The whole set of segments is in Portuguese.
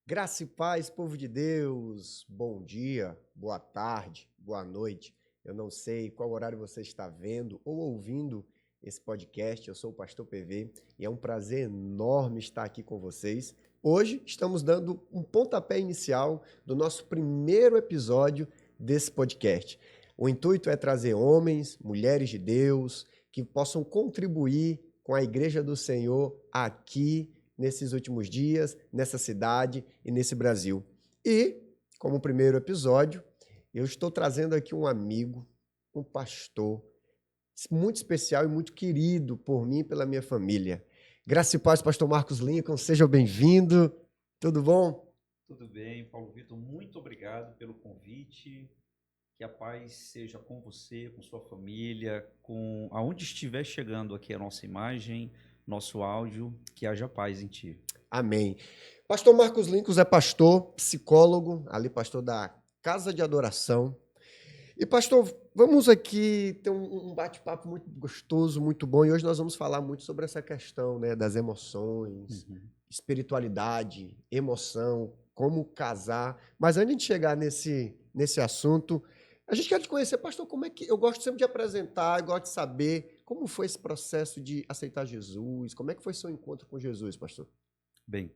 Graça e paz, povo de Deus. Bom dia, boa tarde, boa noite. Eu não sei qual horário você está vendo ou ouvindo esse podcast. Eu sou o Pastor PV e é um prazer enorme estar aqui com vocês. Hoje estamos dando um pontapé inicial do nosso primeiro episódio desse podcast. O intuito é trazer homens, mulheres de Deus que possam contribuir com a Igreja do Senhor aqui nesses últimos dias, nessa cidade e nesse Brasil. E, como primeiro episódio, eu estou trazendo aqui um amigo, um pastor, muito especial e muito querido por mim e pela minha família. Graça e paz, pastor Marcos Lincoln, seja bem-vindo. Tudo bom? Tudo bem, Paulo Vitor, muito obrigado pelo convite. Que a paz seja com você, com sua família, com aonde estiver chegando aqui a nossa imagem, nosso áudio, que haja paz em ti. Amém. Pastor Marcos Lincoln é pastor, psicólogo, ali pastor da Casa de Adoração. E pastor, vamos aqui ter um bate-papo muito gostoso, muito bom. E hoje nós vamos falar muito sobre essa questão, né, das emoções, espiritualidade, emoção, como casar. Mas antes de chegar nesse assunto, a gente quer te conhecer, pastor, como é que... Eu gosto sempre de apresentar, eu gosto de saber como foi esse processo de aceitar Jesus, como é que foi seu encontro com Jesus, pastor? Bem,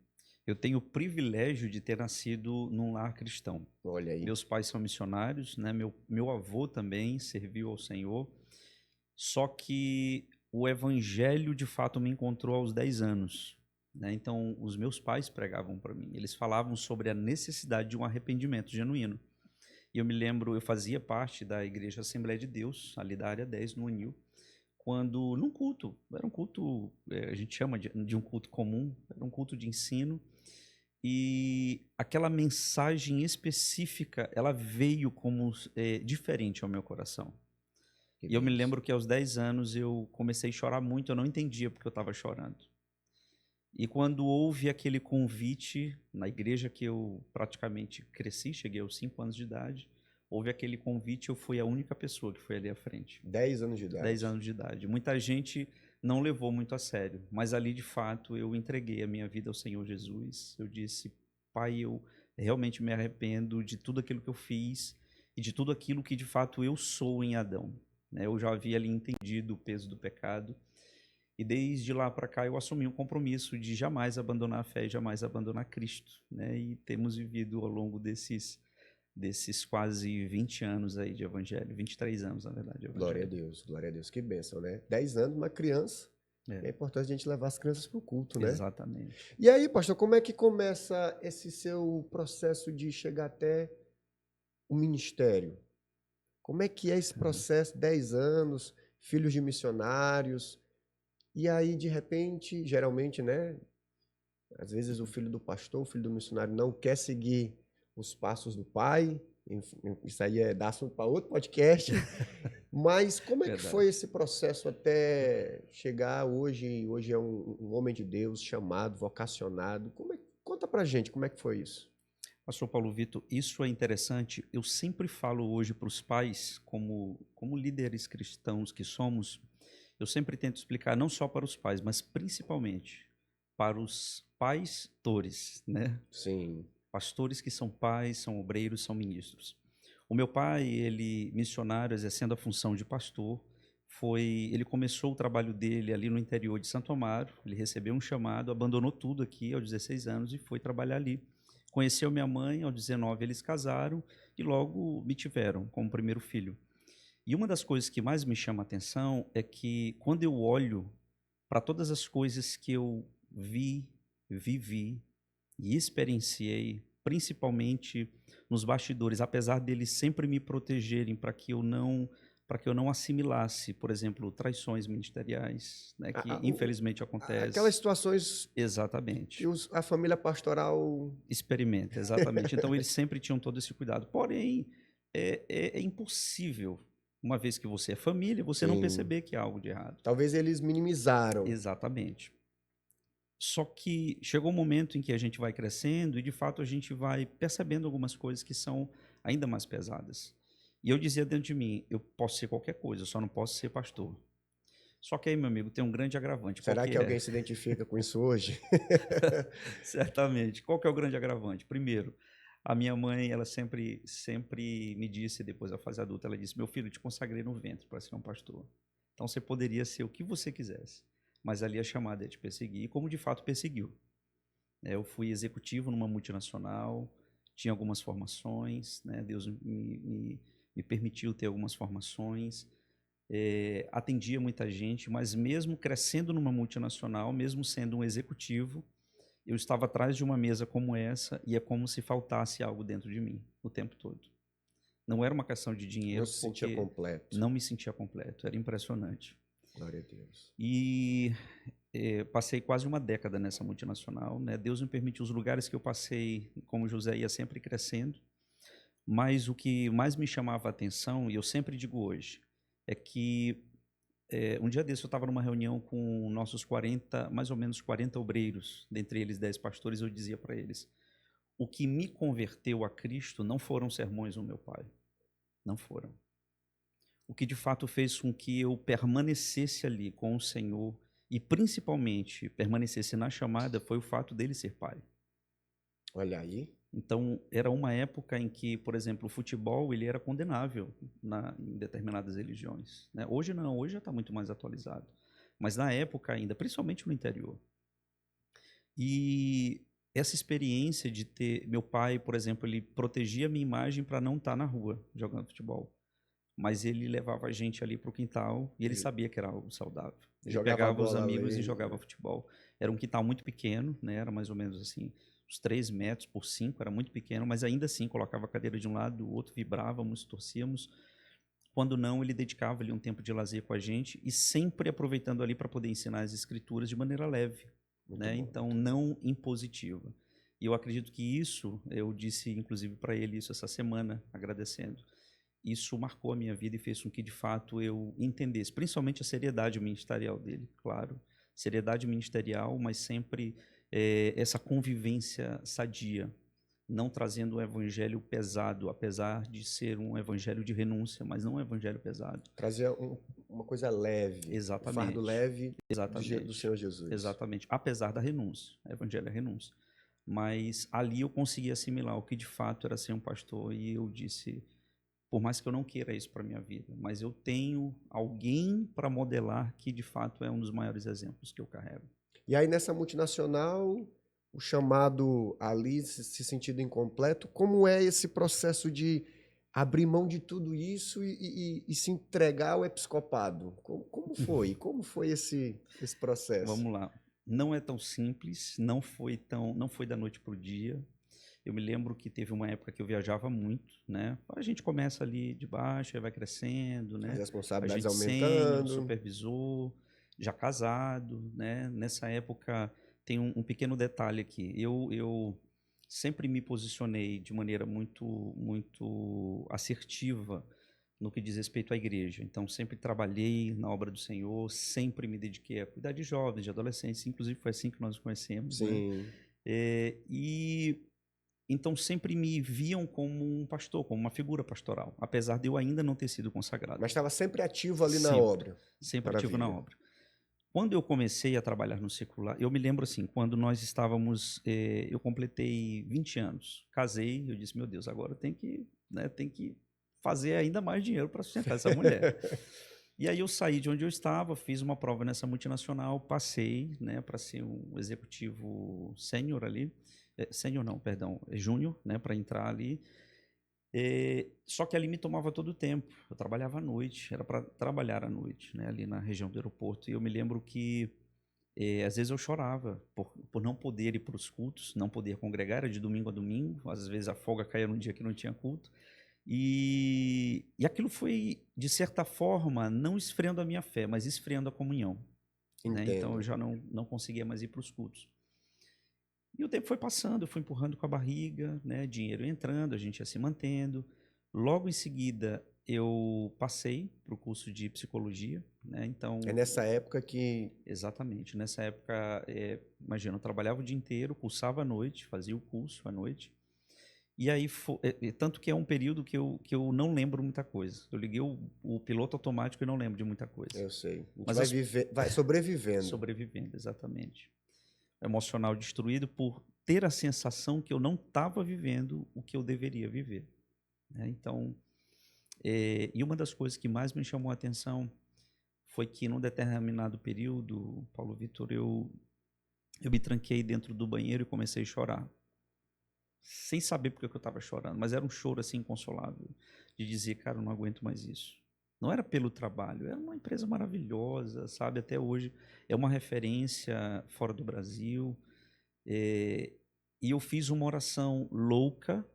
eu tenho o privilégio de ter nascido num lar cristão. Olha aí. Meus pais são missionários, né? Meu avô também serviu ao Senhor, só que o evangelho de fato me encontrou aos 10 anos. Né? Então, os meus pais pregavam para mim, eles falavam sobre a necessidade de um arrependimento genuíno. E eu me lembro, eu fazia parte da Igreja Assembleia de Deus, ali da área 10, no Anil, quando, num culto, era um culto, a gente chama de um culto comum, era um culto de ensino, e aquela mensagem específica, ela veio como diferente ao meu coração. Que E eu me bênção. lembro que aos 10 anos eu comecei a chorar muito, eu não entendia porque eu estava chorando. E quando houve aquele convite, na igreja que eu praticamente cresci, cheguei aos 5 anos de idade, houve aquele convite, eu fui a única pessoa que foi ali à frente. 10 anos de 10 idade. anos de idade. Muita gente não levou muito a sério, mas ali de fato eu entreguei a minha vida ao Senhor Jesus. Eu disse, Pai, eu realmente me arrependo de tudo aquilo que eu fiz e de tudo aquilo que de fato eu sou em Adão. Né? Eu já havia ali entendido o peso do pecado. E desde lá para cá eu assumi um compromisso de jamais abandonar a fé e jamais abandonar Cristo. Né? E temos vivido ao longo desses quase 20 anos aí de evangelho, 23 anos, na verdade, de evangelho. Glória a Deus, que bênção, né? 10 anos, uma criança, É, é importante a gente levar as crianças para o culto, né? exatamente. E aí, pastor, como é que começa esse seu processo de chegar até o ministério? Como é que é esse Uhum. processo? 10 anos, filhos de missionários, e aí, de repente, geralmente, né? Às vezes o filho do pastor, o filho do missionário não quer seguir os passos do pai, enfim, isso aí dá assunto para outro podcast. Mas como é que foi Verdade. esse processo até chegar hoje? Hoje é um homem de Deus chamado, vocacionado. Conta pra gente como é que foi isso. Pastor Paulo Vitor, isso é interessante. Eu sempre falo hoje para os pais, como líderes cristãos que somos, eu sempre tento explicar não só para os pais, mas principalmente para os pastores, né? Sim. Pastores que são pais, são obreiros, são ministros. O meu pai, ele missionário, exercendo a função de pastor, ele começou o trabalho dele ali no interior de Santo Amaro, ele recebeu um chamado, abandonou tudo aqui aos 16 anos e foi trabalhar ali. Conheceu minha mãe, aos 19 eles casaram e logo me tiveram como primeiro filho. E uma das coisas que mais me chama a atenção é que quando eu olho para todas as coisas que eu vi, vivi e experienciei, principalmente nos bastidores, apesar deles sempre me protegerem para que eu não assimilasse, por exemplo, traições ministeriais, né, que infelizmente Aquelas acontece. situações que Exatamente. a família pastoral. Experimenta, exatamente. Então eles sempre tinham todo esse cuidado. Porém, é impossível, uma vez que você é família, você não Sim. perceber que há algo de errado. Talvez eles minimizaram. Exatamente. Só que chegou um momento em que a gente vai crescendo e, de fato, a gente vai percebendo algumas coisas que são ainda mais pesadas. E eu dizia dentro de mim, eu posso ser qualquer coisa, eu só não posso ser pastor. Só que aí, meu amigo, tem um grande agravante. Qual Será que que é? alguém se identifica com isso hoje? Certamente. Qual que é o grande agravante? Primeiro, a minha mãe, ela sempre me disse, depois da fase adulta, ela disse: meu filho, eu te consagrei no ventre para ser um pastor. Então você poderia ser o que você quisesse, mas ali a chamada é te perseguir, e como de fato perseguiu. Eu fui executivo numa multinacional, tinha algumas formações, né? Deus me permitiu ter algumas formações, atendia muita gente, mas mesmo crescendo numa multinacional, mesmo sendo um executivo, eu estava atrás de uma mesa como essa e é como se faltasse algo dentro de mim o tempo todo. Não era uma questão de Não dinheiro, se sentia porque completo. não me sentia completo, era impressionante. Glória a Deus. E passei quase uma década nessa multinacional, né? Deus me permitiu os lugares que eu passei, como José ia sempre crescendo, mas o que mais me chamava a atenção, e eu sempre digo hoje, é que um dia desse eu estava numa reunião com nossos 40, mais ou menos 40 obreiros, dentre eles 10 pastores, eu dizia para eles: o que me converteu a Cristo não foram sermões do meu pai, não foram. O que de fato fez com que eu permanecesse ali com o Senhor e principalmente permanecesse na chamada foi o fato dele ser pai. Olha aí. Então, era uma época em que, por exemplo, o futebol ele era condenável em determinadas religiões, né? Hoje não, hoje já está muito mais atualizado. Mas na época ainda, principalmente no interior. E essa experiência de ter... Meu pai, por exemplo, ele protegia a minha imagem para não estar na rua jogando futebol. Mas ele levava a gente ali para o quintal e ele sabia que era algo saudável. Ele Jogava a pegava os bola amigos e ali, jogava né? futebol. Era um quintal muito pequeno, né? Era mais ou menos assim, uns 3 metros por 5, era muito pequeno, mas ainda assim colocava a cadeira de um lado, do outro, vibrávamos, torcíamos. Quando não, ele dedicava ali um tempo de lazer com a gente e sempre aproveitando ali para poder ensinar as escrituras de maneira leve, Muito né? bom. Então, não impositiva. E eu acredito que isso, eu disse inclusive para ele isso essa semana, agradecendo. Isso marcou a minha vida e fez com que, de fato, eu entendesse, principalmente a seriedade ministerial dele, claro. Seriedade ministerial, mas sempre essa convivência sadia, não trazendo um evangelho pesado, apesar de ser um evangelho de renúncia, mas não um evangelho pesado. Trazia uma coisa leve, o fardo Exatamente, leve do exatamente, Senhor Jesus. exatamente. Apesar da renúncia, evangelho é renúncia. Mas ali eu consegui assimilar o que de fato era ser um pastor e eu disse: por mais que eu não queira isso para minha vida, mas eu tenho alguém para modelar que de fato é um dos maiores exemplos que eu carrego. E aí nessa multinacional, o chamado ali se sentindo incompleto, como é esse processo de abrir mão de tudo isso e se entregar ao episcopado? Como foi? Como foi esse processo? Vamos lá. Não é tão simples, não foi da noite para o dia. Eu me lembro que teve uma época que eu viajava muito, né? A gente começa ali de baixo, aí vai crescendo, As né? A responsabilidades gente sênior, aumentando. supervisor, já casado, né? Nessa época tem um pequeno detalhe aqui. Eu sempre me posicionei de maneira muito assertiva no que diz respeito à igreja. Então, sempre trabalhei na obra do Senhor, sempre me dediquei a cuidar de jovens, de adolescentes, inclusive foi assim que nós nos conhecemos, né? Sim. E então sempre me viam como um pastor, como uma figura pastoral, apesar de eu ainda não ter sido consagrado. Mas estava sempre ativo ali na Sempre, obra. sempre ativo na Maravilha. obra. Quando eu comecei a trabalhar no secular, eu me lembro assim, quando nós estávamos, eu completei 20 anos, casei, eu disse, meu Deus, agora tem que fazer ainda mais dinheiro para sustentar essa mulher. E aí eu saí de onde eu estava, fiz uma prova nessa multinacional, passei, né, para ser um executivo sênior ali, sênior não, perdão, júnior, né, para entrar ali. Só que ali me tomava todo o tempo. Eu trabalhava à noite, era para trabalhar à noite, né, ali na região do aeroporto. E eu me lembro que às vezes eu chorava por não poder ir para os cultos, não poder congregar, era de domingo a domingo. Às vezes a folga caía num dia que não tinha culto. E aquilo foi, de certa forma, não esfriando a minha fé, mas esfriando a comunhão, né? Então eu Entendo. já não conseguia mais ir para os cultos. E o tempo foi passando, eu fui empurrando com a barriga, né? Dinheiro entrando, a gente ia se mantendo. Logo em seguida, eu passei para o curso de psicologia, né? É Então, nessa época que exatamente, nessa época, imagina, eu trabalhava o dia inteiro, cursava à noite, fazia o curso à noite. E aí, tanto que é um período que eu não lembro muita coisa. Eu liguei o piloto automático e não lembro de muita coisa. Eu sei. A gente Mas vai viver, vai sobrevivendo. sobrevivendo, exatamente. Emocional destruído por ter a sensação que eu não estava vivendo o que eu deveria viver, né? Então, e uma das coisas que mais me chamou a atenção foi que, num determinado período, Paulo Vitor, eu me tranquei dentro do banheiro e comecei a chorar. Sem saber por que eu estava chorando, mas era um choro assim inconsolável, de dizer, cara, eu não aguento mais isso. Não era pelo trabalho, era uma empresa maravilhosa, sabe? Até hoje é uma referência fora do Brasil. E eu fiz uma oração louca,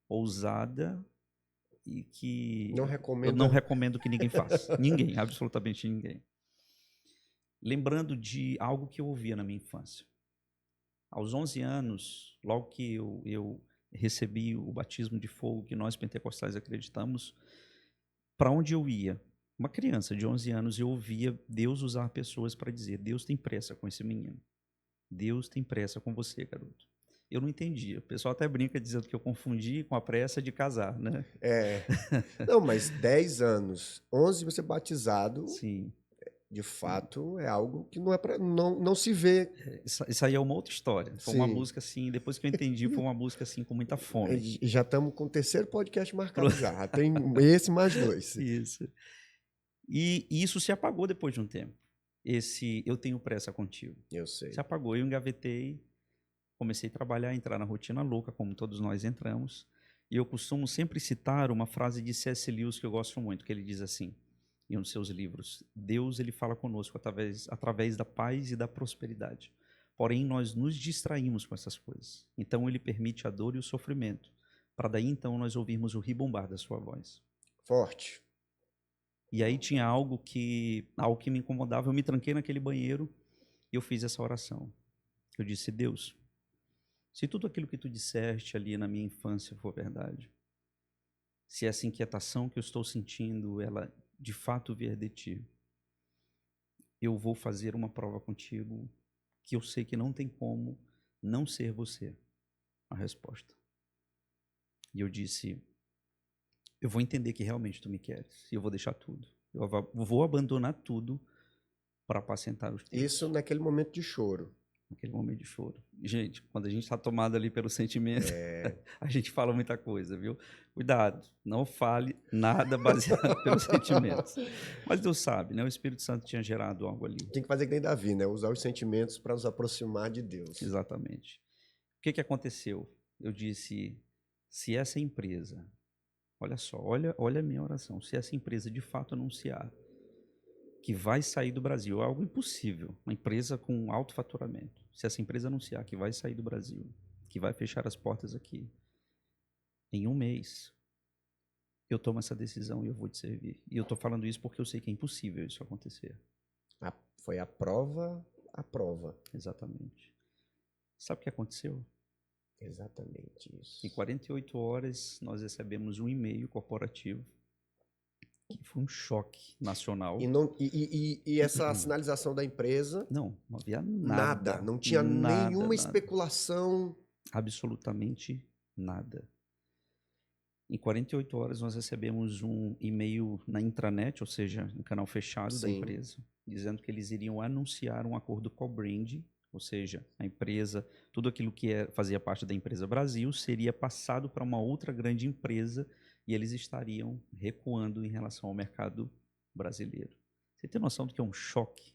ousada, e que Não eu recomendo. não recomendo que ninguém faça. Ninguém, absolutamente ninguém. Lembrando de algo que eu ouvia na minha infância. Aos 11 anos, logo que eu recebi o batismo de fogo que nós pentecostais acreditamos, para onde eu ia? Uma criança de 11 anos, eu ouvia Deus usar pessoas para dizer, Deus tem pressa com esse menino. Deus tem pressa com você, garoto. Eu não entendia. O pessoal até brinca dizendo que eu confundi com a pressa de casar, né? Não, mas 10 anos, 11 você batizado, Sim. de fato, é algo que não é para não se vê. Isso aí é uma outra história. Foi uma Sim. música assim, depois que eu entendi, foi uma música assim com muita fome. E já estamos com o terceiro podcast marcado já. Tem esse mais 2. Isso. E isso se apagou depois de um tempo. Esse eu tenho pressa contigo. Eu sei. Se apagou, eu engavetei, comecei a trabalhar, entrar na rotina louca, como todos nós entramos. E eu costumo sempre citar uma frase de C.S. Lewis que eu gosto muito, que ele diz assim, em um dos seus livros, Deus ele fala conosco através da paz e da prosperidade. Porém, nós nos distraímos com essas coisas. Então, ele permite a dor e o sofrimento, para daí então nós ouvirmos o ribombar da sua voz. Forte. E aí tinha algo que me incomodava. Eu me tranquei naquele banheiro e eu fiz essa oração. Eu disse, Deus, se tudo aquilo que tu disseste ali na minha infância for verdade, se essa inquietação que eu estou sentindo, ela de fato vier de ti, eu vou fazer uma prova contigo que eu sei que não tem como não ser você a resposta. E eu disse, eu vou entender que realmente tu me queres e eu vou deixar tudo. Eu vou abandonar tudo para apacentar os teus. Isso naquele momento de choro. Naquele momento de choro. Gente, quando a gente está tomado ali pelo sentimento, a gente fala muita coisa, viu? Cuidado, não fale nada baseado pelos sentimentos. Mas Deus sabe, né? O Espírito Santo tinha gerado algo ali. Tem que fazer que nem Davi, né? Usar os sentimentos para nos aproximar de Deus. Exatamente. O que aconteceu? Eu disse, se essa empresa, olha só, olha a minha oração, se essa empresa de fato anunciar que vai sair do Brasil, é algo impossível, uma empresa com alto faturamento, se essa empresa anunciar que vai sair do Brasil, que vai fechar as portas aqui, em um mês, eu tomo essa decisão e eu vou te servir. E eu estou falando isso porque eu sei que é impossível isso acontecer. Foi a prova. Exatamente. Sabe o que aconteceu? Exatamente isso. Em 48 horas, nós recebemos um e-mail corporativo que foi um choque nacional. E essa sinalização da empresa? Não havia nada. Não tinha nenhuma especulação. Absolutamente nada. Em 48 horas, nós recebemos um e-mail na intranet, ou seja, no canal fechado da empresa, dizendo que eles iriam anunciar um acordo co-brand, ou seja, a empresa, tudo aquilo que fazia parte da empresa Brasil seria passado para uma outra grande empresa e eles estariam recuando em relação ao mercado brasileiro. Você tem noção do que é um choque?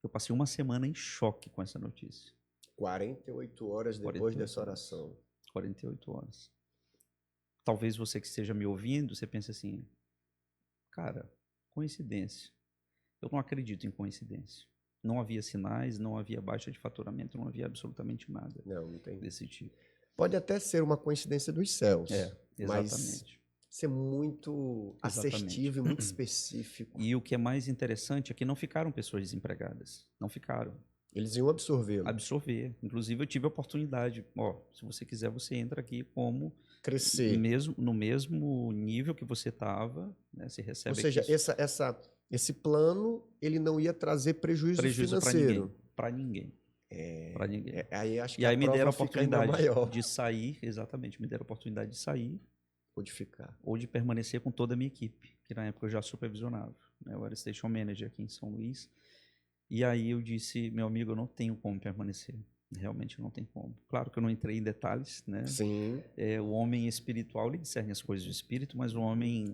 Eu passei uma semana em choque com essa notícia. 48 horas depois dessa oração. 48 horas. Talvez você que esteja me ouvindo, você pense assim, cara, coincidência. Eu não acredito em coincidência. Não havia sinais, não havia baixa de faturamento, não havia absolutamente nada desse tipo. Pode até ser uma coincidência dos céus. Exatamente. Mas ser muito assertivo e muito específico. E o que é mais interessante é que não ficaram pessoas desempregadas. Não ficaram. Eles iam absorvê-lo. Absorver. Inclusive, eu tive a oportunidade. Se você quiser, você entra aqui como... Crescer. No mesmo nível que você estava, né? Você recebe. Ou seja, esse plano, ele não ia trazer prejuízo financeiro. Para ninguém. para ninguém. Aí acho que E a aí me deram a prova fica ainda oportunidade maior. de sair, exatamente, me deram a oportunidade de sair Modificar. ou de permanecer com toda a minha equipe, que na época eu já supervisionava, né? Eu era station manager aqui em São Luís. E aí eu disse, meu amigo, eu não tenho como permanecer. Realmente não tem como. Claro que eu não entrei em detalhes, né? Sim. O homem espiritual, ele discerne as coisas do espírito, mas o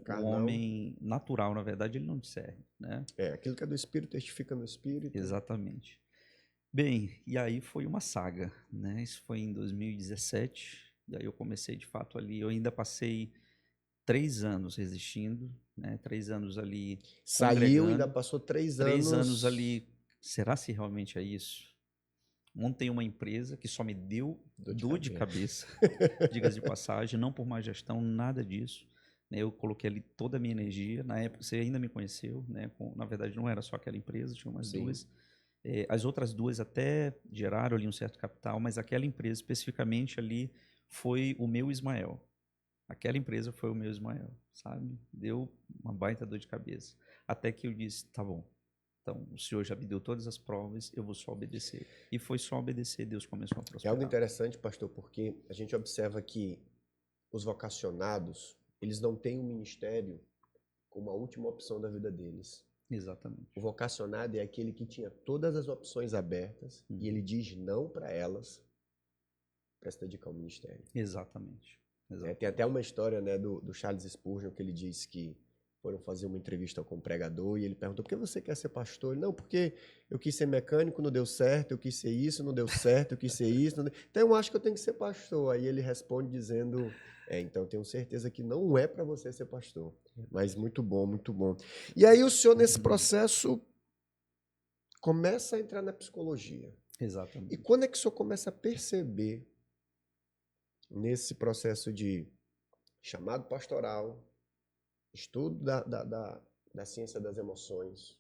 Carnal. homem natural, na verdade, ele não discerne, né? Aquilo que é do espírito testifica no espírito. Exatamente. Bem, e aí foi uma saga, né? Isso foi em 2017, e aí eu comecei de fato ali, eu ainda passei 3 anos resistindo, né? 3 anos ali Saiu e ainda congregando, passou 3 3 anos anos. ali, será se realmente é isso? Montei uma empresa que só me deu dor de cabeça, diga-se de passagem, não por má gestão, nada disso. Né? Eu coloquei ali toda a minha energia. Na época, você ainda me conheceu, né? Na verdade, não era só aquela empresa, tinha umas Sim. duas. As outras duas até geraram ali um certo capital, mas aquela empresa especificamente ali foi o meu Ismael. Aquela empresa foi o meu Ismael, sabe? Deu uma baita dor de cabeça. Até que eu disse, tá bom, então o Senhor já me deu todas as provas, eu vou só obedecer. E foi só obedecer, Deus começou a É algo prosperar. interessante, pastor, porque a gente observa que os vocacionados, eles não têm um ministério como a última opção da vida deles. Exatamente. O vocacionado é aquele que tinha todas as opções abertas e ele diz não para elas para se dedicar ao ministério. Exatamente. Tem até uma história, né, do Charles Spurgeon, que ele diz que foram fazer uma entrevista com um pregador e ele perguntou: por que você quer ser pastor? Ele, não, porque eu quis ser mecânico, não deu certo, eu quis ser isso, não deu certo, eu quis ser isso, não deu... então eu acho que eu tenho que ser pastor. Aí ele responde dizendo: então eu tenho certeza que não é para você ser pastor. Mas muito bom, muito bom. E aí o senhor, nesse processo, começa a entrar na psicologia. Exatamente. E quando é que o senhor começa a perceber, nesse processo de chamado pastoral, estudo da ciência das emoções,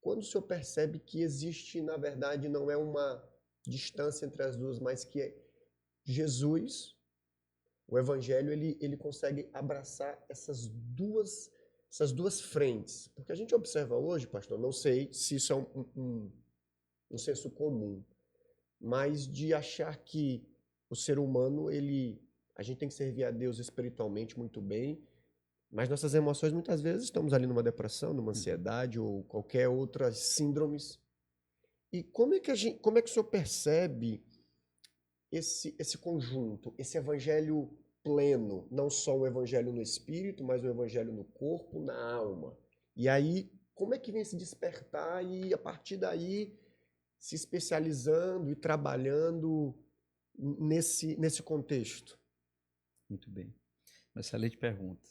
quando o senhor percebe que existe, na verdade, não é uma distância entre as duas, mas que Jesus, o Evangelho, ele consegue abraçar essas duas frentes? Porque a gente observa hoje, pastor, não sei se isso é um senso comum, mas de achar que o ser humano, a gente tem que servir a Deus espiritualmente muito bem, mas nossas emoções, muitas vezes, estamos ali numa depressão, numa ansiedade ou qualquer outras síndromes. E como é que o senhor percebe esse conjunto, esse evangelho pleno, não só o evangelho no espírito, mas o evangelho no corpo, na alma? E aí, como é que vem se despertar e, a partir daí, se especializando e trabalhando nesse contexto? Muito bem. Excelente pergunta.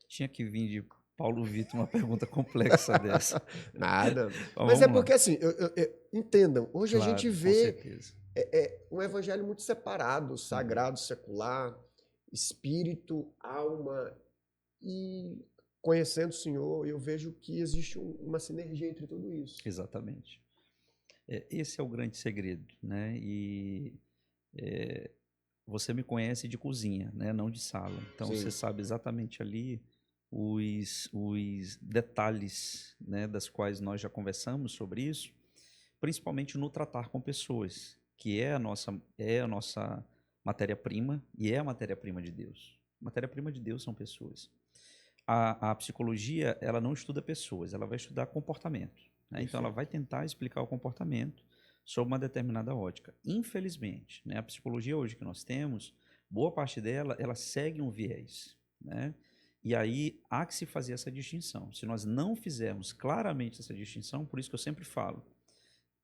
Tinha que vir de Paulo Vitor uma pergunta complexa dessa. Nada. Mas Mas porque assim, entendam, hoje claro, a gente com vê certeza. Um evangelho muito separado, sagrado, secular, espírito, alma. E conhecendo o Senhor, eu vejo que existe uma sinergia entre tudo isso. Exatamente. Esse é o grande segredo, né? E você me conhece de cozinha, né? Não de sala. Então Sim. você sabe exatamente ali os detalhes, né? Das quais nós já conversamos sobre isso, principalmente no tratar com pessoas, que é a nossa matéria-prima e é a matéria-prima de Deus. Matéria-prima de Deus são pessoas. A psicologia, ela não estuda pessoas, ela vai estudar comportamento. Né? Então, ela vai tentar explicar o comportamento sob uma determinada ótica. Infelizmente, né, a psicologia hoje que nós temos, boa parte dela, ela segue um viés. Né? E aí, há que se fazer essa distinção. Se nós não fizermos claramente essa distinção, por isso que eu sempre falo,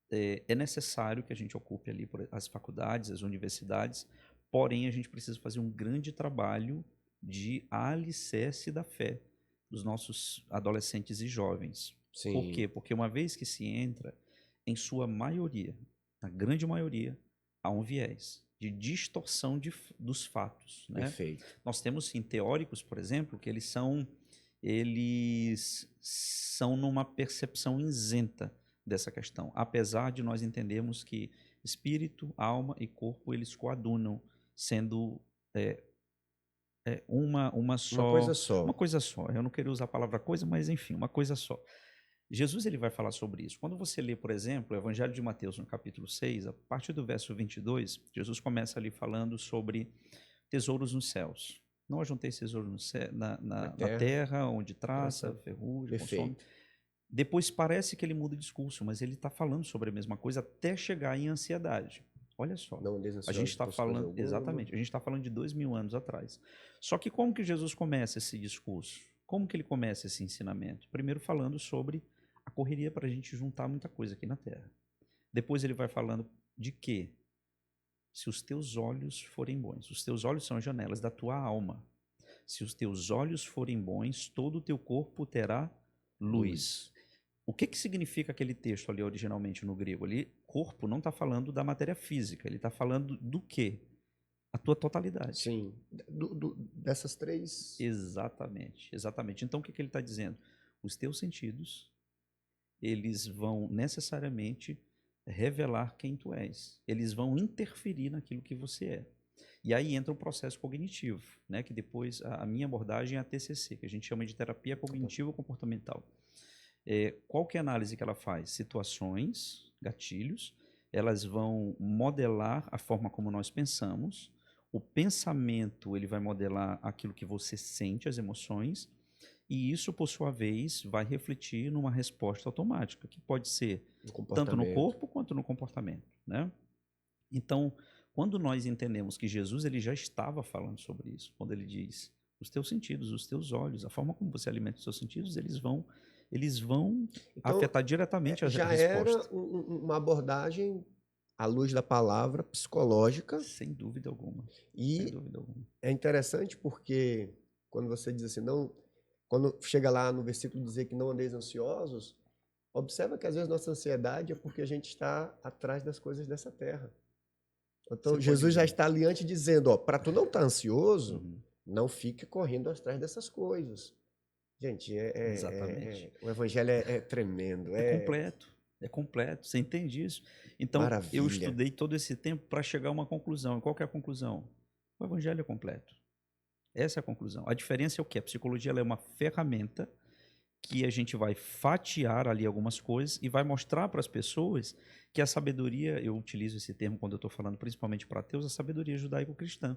é necessário que a gente ocupe ali as faculdades, as universidades, porém, a gente precisa fazer um grande trabalho de alicerce da fé dos nossos adolescentes e jovens. Sim. Por quê? Porque uma vez que se entra, em sua maioria, na grande maioria, há um viés de distorção dos fatos. Né? Perfeito. Nós temos, sim, teóricos, por exemplo, que eles são numa percepção isenta dessa questão, apesar de nós entendermos que espírito, alma e corpo, eles coadunam, sendo uma Uma coisa só. Uma coisa só. Eu não queria usar a palavra coisa, mas enfim, uma coisa só. Jesus ele vai falar sobre isso. Quando você lê, por exemplo, o Evangelho de Mateus, no capítulo 6, a partir do verso 22, Jesus começa ali falando sobre tesouros nos céus. Não ajuntei tesouros no céu, na terra, onde traça, ferrugem, consome. Perfeito. Depois parece que ele muda de discurso, mas ele está falando sobre a mesma coisa até chegar em ansiedade. Olha só, Não a gente está falando, exatamente, a gente está falando de 2000 anos atrás. Só que como que Jesus começa esse discurso? Como que ele começa esse ensinamento? Primeiro falando sobre a correria para a gente juntar muita coisa aqui na Terra. Depois ele vai falando de quê? Se os teus olhos forem bons. Os teus olhos são as janelas da tua alma. Se os teus olhos forem bons, todo o teu corpo terá luz. O que significa aquele texto ali originalmente no grego? Ali, corpo não está falando da matéria física, ele está falando do quê? A tua totalidade. Sim, dessas três. Exatamente, exatamente. Então o que ele está dizendo? Os teus sentidos, eles vão necessariamente revelar quem tu és. Eles vão interferir naquilo que você é. E aí entra o processo cognitivo, né? Que depois a minha abordagem é a TCC, que a gente chama de terapia cognitivo-comportamental. Qual que é a análise que ela faz? Situações, gatilhos, elas vão modelar a forma como nós pensamos. O pensamento ele vai modelar aquilo que você sente, as emoções, e isso, por sua vez, vai refletir numa resposta automática, que pode ser tanto no corpo quanto no comportamento, né? Então, quando nós entendemos que Jesus ele já estava falando sobre isso, quando ele diz os teus sentidos, os teus olhos, a forma como você alimenta os seus sentidos, eles vão então, afetar diretamente a resposta. Já era uma abordagem à luz da palavra psicológica. Sem dúvida alguma. E sem dúvida alguma. É interessante porque quando você diz assim, não, quando chega lá no versículo dizer que não andeis ansiosos, observa que às vezes nossa ansiedade é porque a gente está atrás das coisas dessa terra. Então Jesus já está ali antes dizendo, para tu não estar ansioso, não fique correndo atrás dessas coisas. Gente, o evangelho é tremendo. É completo, você entende isso? Então, Maravilha. Eu estudei todo esse tempo para chegar a uma conclusão. E qual que é a conclusão? O evangelho é completo. Essa é a conclusão. A diferença é o quê? A psicologia ela é uma ferramenta que a gente vai fatiar ali algumas coisas e vai mostrar para as pessoas que a sabedoria, eu utilizo esse termo quando eu estou falando principalmente para ateus, a sabedoria judaico-cristã.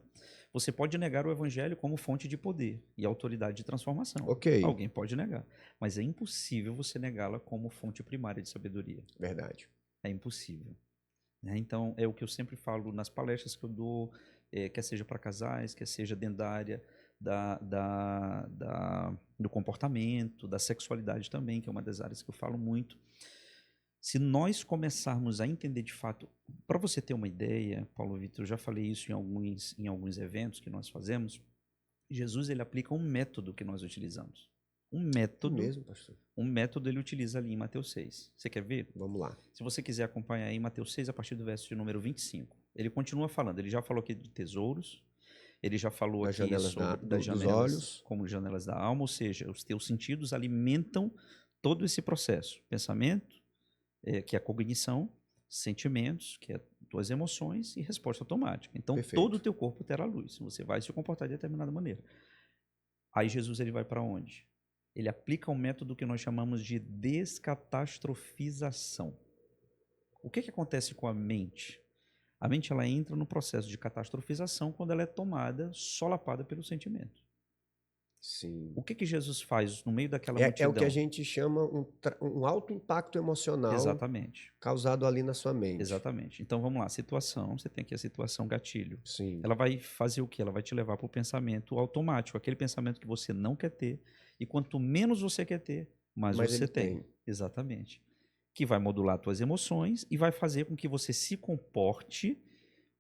Você pode negar o evangelho como fonte de poder e autoridade de transformação. Okay. Alguém pode negar, mas é impossível você negá-la como fonte primária de sabedoria. Verdade. É impossível. Então, é o que eu sempre falo nas palestras que eu dou, quer seja para casais, quer seja dentro da área do comportamento, da sexualidade também, que é uma das áreas que eu falo muito. Se nós começarmos a entender de fato, para você ter uma ideia, Paulo Vitor, eu já falei isso em alguns eventos que nós fazemos, Jesus ele aplica um método que nós utilizamos. Um método. Mesmo, pastor. Um método ele utiliza ali em Mateus 6. Você quer ver? Vamos lá. Se você quiser acompanhar aí em Mateus 6, a partir do verso de número 25. Ele continua falando, ele já falou aqui de tesouros, ele já falou aqui sobre das janelas, olhos, como janelas da alma, ou seja, os teus sentidos alimentam todo esse processo. Pensamento, que é a cognição, sentimentos, que é tuas emoções, e resposta automática. Então, perfeito, todo o teu corpo terá luz. Você vai se comportar de determinada maneira. Aí Jesus ele vai para onde? Ele aplica um método que nós chamamos de descatastrofização. O que acontece com a mente? A mente ela entra no processo de catastrofização quando ela é tomada, solapada pelo sentimento. Sim. O que Jesus faz no meio daquela multidão? É o que a gente chama um alto impacto emocional. Exatamente. Causado ali na sua mente. Exatamente. Então vamos lá, situação, você tem aqui a situação gatilho. Sim. Ela vai fazer o quê? Ela vai te levar para o pensamento automático, aquele pensamento que você não quer ter, e quanto menos você quer ter, mais você tem. Exatamente. Que vai modular suas emoções e vai fazer com que você se comporte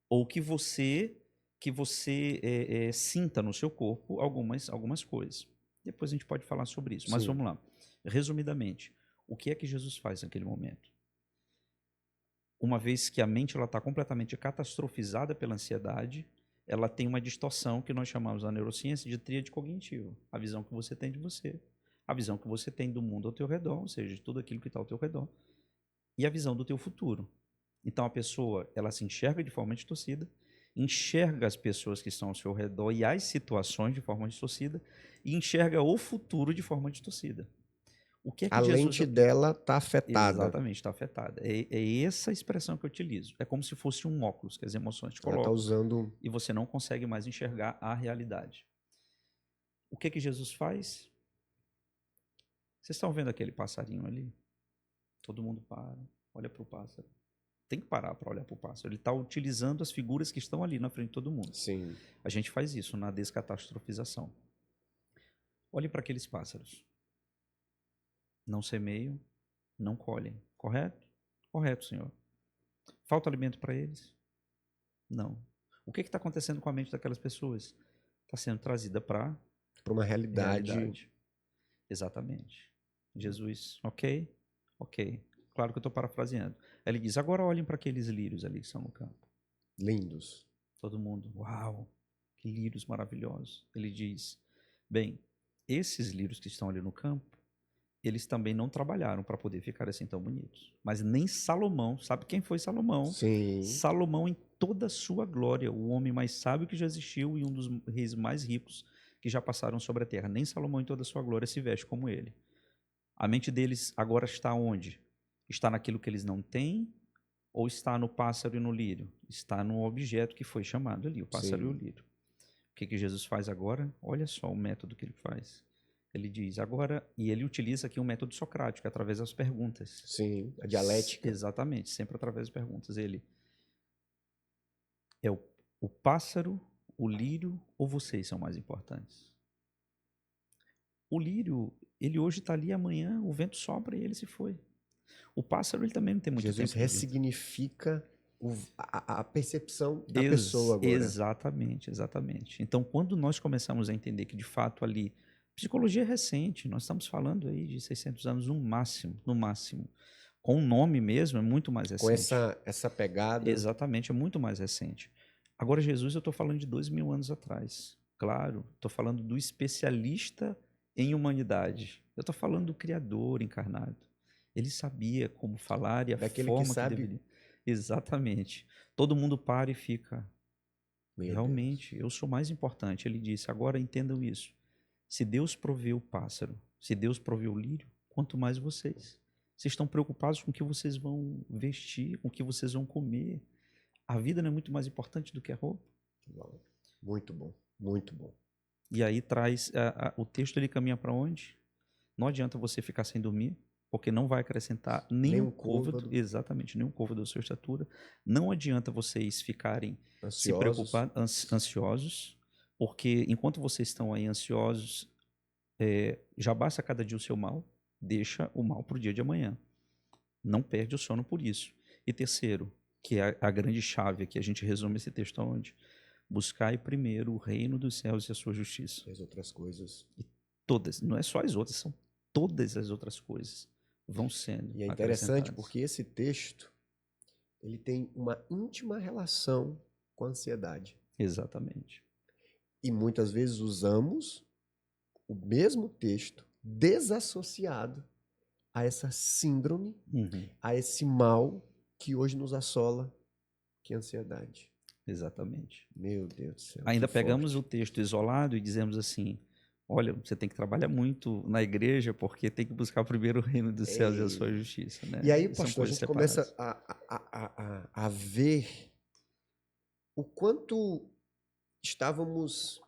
ou que você sinta no seu corpo algumas coisas. Depois a gente pode falar sobre isso. Mas vamos lá. Resumidamente, o que é que Jesus faz naquele momento? Uma vez que a mente está completamente catastrofizada pela ansiedade, ela tem uma distorção que nós chamamos na neurociência de tríade cognitiva. A visão que você tem de você, a visão que você tem do mundo ao teu redor, ou seja, de tudo aquilo que está ao teu redor, e a visão do teu futuro. Então a pessoa ela se enxerga de forma distorcida, enxerga as pessoas que estão ao seu redor e as situações de forma distorcida, e enxerga o futuro de forma distorcida. O que é que A Jesus... lente dela está afetada. Exatamente, está afetada. É essa expressão que eu utilizo. É como se fosse um óculos que as emoções te Ela está colocam usando. e você não consegue mais enxergar a realidade. O que é que Jesus faz? Vocês estão vendo aquele passarinho ali? Todo mundo para, olha para o pássaro. Tem que parar para olhar para o pássaro. Ele está utilizando as figuras que estão ali na frente de todo mundo. Sim. A gente faz isso na descatastrofização. Olhe para aqueles pássaros. Não semeiam, não colhem. Correto? Correto, Senhor. Falta alimento para eles? Não. O que está acontecendo com a mente daquelas pessoas? Está sendo trazida para uma realidade. Exatamente. Jesus, ok? Ok. Claro que eu estou parafraseando. Ele diz, agora olhem para aqueles lírios ali que estão no campo. Lindos. Todo mundo, uau, que lírios maravilhosos. Ele diz, bem, esses lírios que estão ali no campo, eles também não trabalharam para poder ficar assim tão bonitos. Mas nem Salomão, sabe quem foi Salomão? Sim. Salomão em toda a sua glória, o homem mais sábio que já existiu e um dos reis mais ricos que já passaram sobre a terra. Nem Salomão em toda a sua glória se veste como ele. A mente deles agora está onde? Está naquilo que eles não têm ou está no pássaro e no lírio? Está no objeto que foi chamado ali, o pássaro e o lírio. O que Jesus faz agora? Olha só o método que ele faz. Ele diz agora, e ele utiliza aqui um método socrático, através das perguntas. Sim, a dialética. Exatamente, sempre através das perguntas. Ele é o pássaro, o lírio ou vocês são mais importantes? O lírio, ele hoje está ali, amanhã o vento sopra e ele se foi. O pássaro, ele também não tem muito Jesus tempo de vida. ressignifica a percepção da pessoa agora. Exatamente, exatamente. Então, quando nós começamos a entender que, de fato, ali, psicologia é recente, nós estamos falando aí de 600 anos no máximo. Com o nome mesmo, é muito mais recente. Com essa pegada. Exatamente, é muito mais recente. Agora, Jesus, eu estou falando de 2000 anos atrás. Claro, estou falando do especialista em humanidade. Eu estou falando do Criador encarnado. Ele sabia como falar e a Daquele forma que sabe... deveria. Exatamente. Todo mundo para e fica. Meu Realmente, Deus. eu sou mais importante. Ele disse, agora entendam isso. Se Deus proveu o pássaro, se Deus proveu o lírio, quanto mais vocês. Vocês estão preocupados com o que vocês vão vestir, com o que vocês vão comer. A vida não é muito mais importante do que a roupa. Muito bom, muito bom. E aí traz, o texto ele caminha para onde? Não adianta você ficar sem dormir, porque não vai acrescentar nenhum côvado, exatamente, nenhum côvado da sua estatura. Não adianta vocês ficarem se preocupando, ansiosos, porque enquanto vocês estão aí ansiosos, já basta cada dia o seu mal, deixa o mal para o dia de amanhã. Não perde o sono por isso. E terceiro, que é a grande chave aqui, a gente resume esse texto aonde? Buscai primeiro o reino dos céus e a sua justiça. E as outras coisas. E todas, não é só as outras, são todas as outras coisas vão sendo E é interessante porque esse texto, ele tem uma íntima relação com a ansiedade. Exatamente. E muitas vezes usamos o mesmo texto desassociado a essa síndrome, a esse mal que hoje nos assola, que é a ansiedade. Exatamente. Meu Deus do céu. Ainda pegamos o texto isolado e dizemos assim, olha, você tem que trabalhar muito na igreja porque tem que buscar primeiro o reino dos céus e a sua justiça. Né? E aí, pastor, a gente começa a ver o quanto estávamos...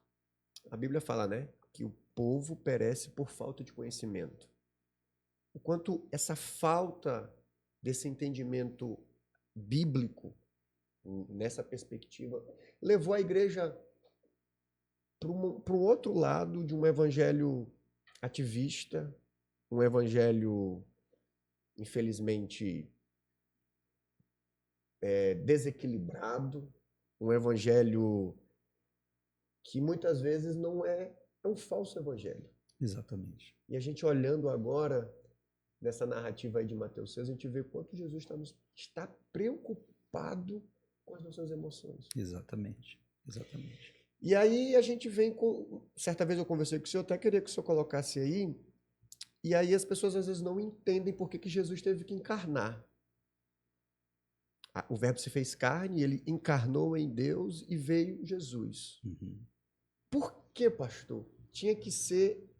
A Bíblia fala, né? Que o povo perece por falta de conhecimento. O quanto essa falta desse entendimento bíblico, nessa perspectiva, levou a igreja para um outro lado de um evangelho ativista, um evangelho, infelizmente, desequilibrado, um evangelho que muitas vezes não é um falso evangelho. Exatamente. E a gente olhando agora nessa narrativa aí de Mateus 6, a gente vê quanto Jesus está preocupado com as nossas emoções. Exatamente, exatamente. E aí a gente vem com... Certa vez eu conversei com o senhor, até queria que o senhor colocasse aí, e aí as pessoas às vezes não entendem por que Jesus teve que encarnar. O verbo se fez carne, ele encarnou em Deus e veio Jesus. Por que, pastor? Tinha que ser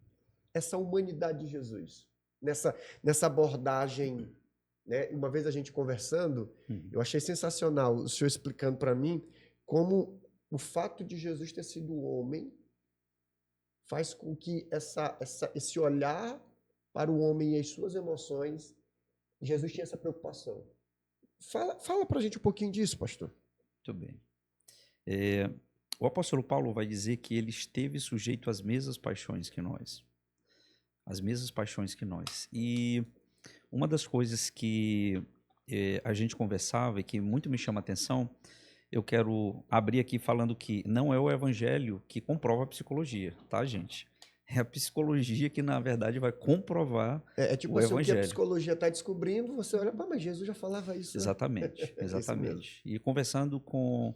essa humanidade de Jesus. nessa abordagem, né? Uma vez a gente conversando, eu achei sensacional o senhor explicando para mim como o fato de Jesus ter sido homem faz com que esse olhar para o homem e as suas emoções, Jesus tinha essa preocupação. Fala para a gente um pouquinho disso, pastor. Muito bem. O apóstolo Paulo vai dizer que ele esteve sujeito às mesmas paixões que nós. As mesmas paixões que nós. E uma das coisas que a gente conversava e que muito me chama a atenção, eu quero abrir aqui falando que não é o evangelho que comprova a psicologia, tá, gente? É a psicologia que, na verdade, vai comprovar tipo o assim, o que a evangelho. psicologia está descobrindo, você olha, mas Jesus já falava isso, né? Exatamente, É isso mesmo. E conversando com...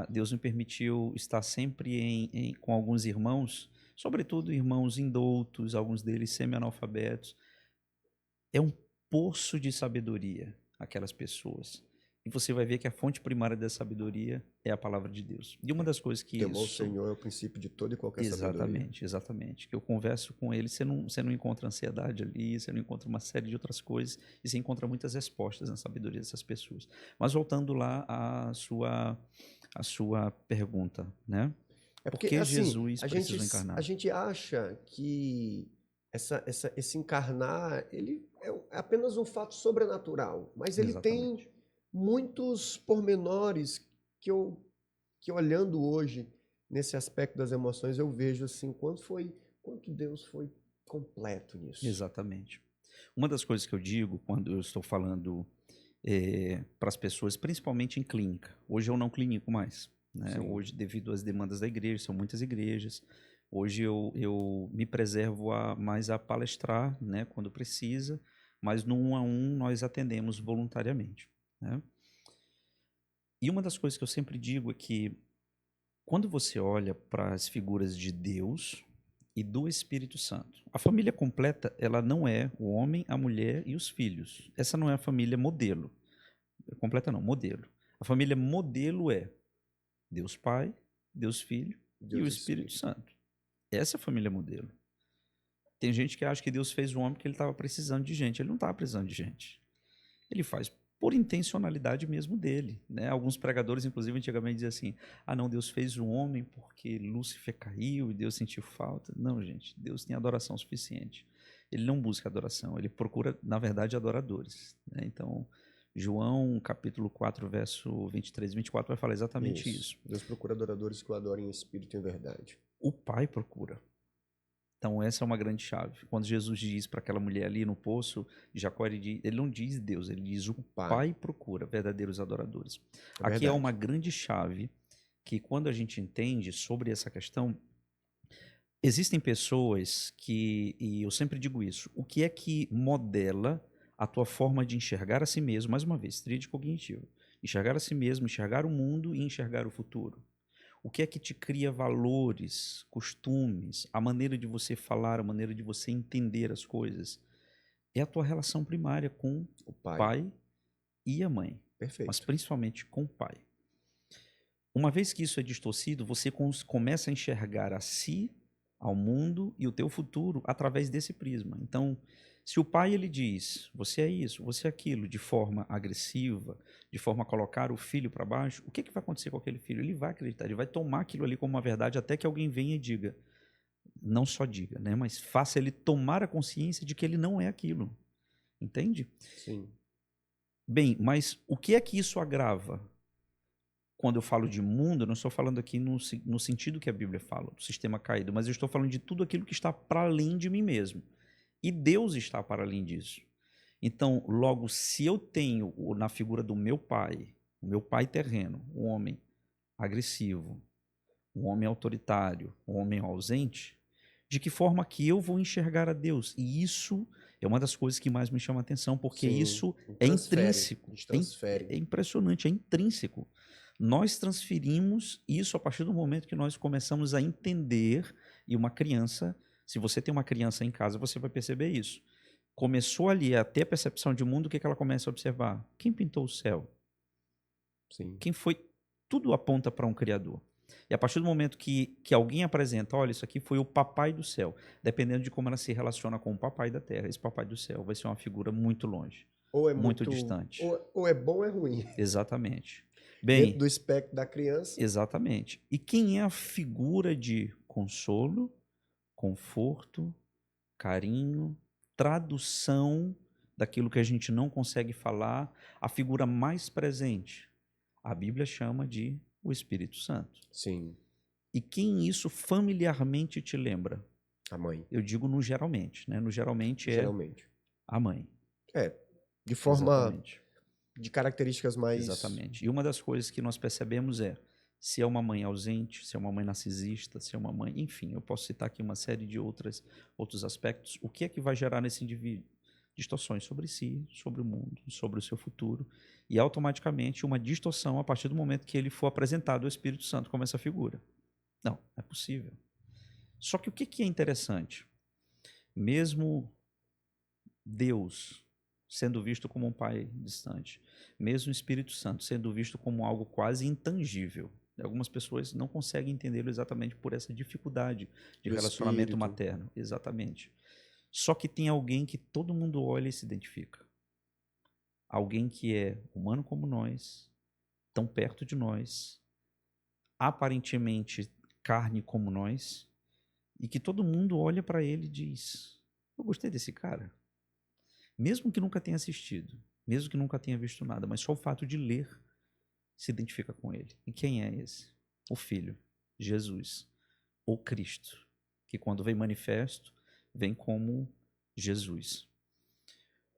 Deus me permitiu estar sempre com alguns irmãos, sobretudo irmãos indoutos, alguns deles semi-analfabetos. É um poço de sabedoria, aquelas pessoas. E você vai ver que a fonte primária da sabedoria é a palavra de Deus. E uma das coisas que Temor ao Senhor é o princípio de toda e qualquer sabedoria. Exatamente. Que eu converso com ele, você não encontra ansiedade ali, você não encontra uma série de outras coisas, e você encontra muitas respostas na sabedoria dessas pessoas. Mas voltando lá à sua pergunta, né? É porque, Por que assim, Jesus precisou encarnar? a gente acha que esse encarnar, ele é apenas um fato sobrenatural, mas ele tem muitos pormenores que olhando hoje nesse aspecto das emoções, eu vejo assim, quanto Deus foi completo nisso. Exatamente. Uma das coisas que eu digo quando eu estou falando para as pessoas, principalmente em clínica, hoje eu não clinico mais, né? Hoje, devido às demandas da igreja, são muitas igrejas, hoje eu me preservo mais a palestrar, né, quando precisa, mas no 1 a 1 nós atendemos voluntariamente, né? E uma das coisas que eu sempre digo é que quando você olha para as figuras de Deus e do Espírito Santo, a família completa, ela não é o homem, a mulher e os filhos. Essa não é a família modelo. Completa não, modelo. A família modelo é Deus Pai, Deus Filho e o Espírito Santo. Essa é a família modelo. Tem gente que acha que Deus fez o homem porque ele estava precisando de gente. Ele não estava precisando de gente. Ele faz por intencionalidade mesmo dele, né? Alguns pregadores, inclusive, antigamente diziam assim, não, Deus fez o homem porque Lúcifer caiu e Deus sentiu falta. Não, gente, Deus tem adoração suficiente. Ele não busca adoração, ele procura, na verdade, adoradores, né? Então, João, capítulo 4, verso 23 e 24, vai falar exatamente isso. Deus procura adoradores que o adorem em espírito e em verdade. O Pai procura. Então, essa é uma grande chave. Quando Jesus diz para aquela mulher ali no poço, Jacó, ele não diz Deus, ele diz o Pai procura verdadeiros adoradores. Aqui é uma grande chave que, quando a gente entende sobre essa questão, existem pessoas e eu sempre digo isso, o que é que modela a tua forma de enxergar a si mesmo? Mais uma vez, tríade cognitivo. Enxergar a si mesmo, enxergar o mundo e enxergar o futuro. O que é que te cria valores, costumes, a maneira de você falar, a maneira de você entender as coisas? É a tua relação primária com o pai e a mãe. Perfeito. Mas principalmente com o pai. Uma vez que isso é distorcido, você começa a enxergar a si, ao mundo e o teu futuro através desse prisma. Então, se o pai ele diz, você é isso, você é aquilo, de forma agressiva, de forma a colocar o filho para baixo, o que vai acontecer com aquele filho? Ele vai acreditar, ele vai tomar aquilo ali como uma verdade até que alguém venha e diga. Não só diga, né? Mas faça ele tomar a consciência de que ele não é aquilo. Entende? Sim. Bem, mas o que é que isso agrava? Quando eu falo de mundo, eu não estou falando aqui no sentido que a Bíblia fala, do sistema caído, mas eu estou falando de tudo aquilo que está para além de mim mesmo. E Deus está para além disso. Então, logo, se eu tenho na figura do meu pai, o meu pai terreno, um homem agressivo, um homem autoritário, um homem ausente, de que forma que eu vou enxergar a Deus? E isso é uma das coisas que mais me chama a atenção, porque isso é intrínseco. É impressionante, é intrínseco. Nós transferimos isso a partir do momento que nós começamos a entender, e uma criança, se você tem uma criança em casa, você vai perceber isso. Começou ali a ter a percepção de mundo, o que ela começa a observar? Quem pintou o céu? Sim. Quem foi? Tudo aponta para um Criador. E a partir do momento que alguém apresenta, olha, isso aqui foi o papai do céu, dependendo de como ela se relaciona com o papai da terra, esse papai do céu vai ser uma figura muito longe, Ou é muito muito. distante. Ou é bom ou é ruim. Exatamente. Dentro Bem, do espectro da criança. exatamente. E quem é a figura de consolo, conforto, carinho, tradução daquilo que a gente não consegue falar, a figura mais presente? A Bíblia chama de o Espírito Santo. Sim, E quem isso familiarmente te lembra? a mãe, Eu digo no geralmente, né? No geralmente é geralmente. a mãe. É, de forma. Exatamente. De características mais. Exatamente. E uma das coisas que nós percebemos é se é uma mãe ausente, se é uma mãe narcisista, se é uma mãe, enfim, eu posso citar aqui uma série de outros aspectos. O que é que vai gerar nesse indivíduo? Distorções sobre si, sobre o mundo, sobre o seu futuro, e automaticamente uma distorção a partir do momento que ele for apresentado ao Espírito Santo como essa figura. Não, é possível. Só que o que é interessante? Mesmo Deus sendo visto como um pai distante, mesmo o Espírito Santo sendo visto como algo quase intangível, algumas pessoas não conseguem entendê-lo exatamente por essa dificuldade de Do relacionamento espírito. materno. Exatamente. Só que tem alguém que todo mundo olha e se identifica. Alguém que é humano como nós, tão perto de nós, aparentemente carne como nós, e que todo mundo olha para ele e diz: eu gostei desse cara. Mesmo que nunca tenha assistido, mesmo que nunca tenha visto nada, mas só o fato de ler se identifica com ele. E quem é esse? O Filho, Jesus, ou Cristo, que quando vem manifesto, vem como Jesus.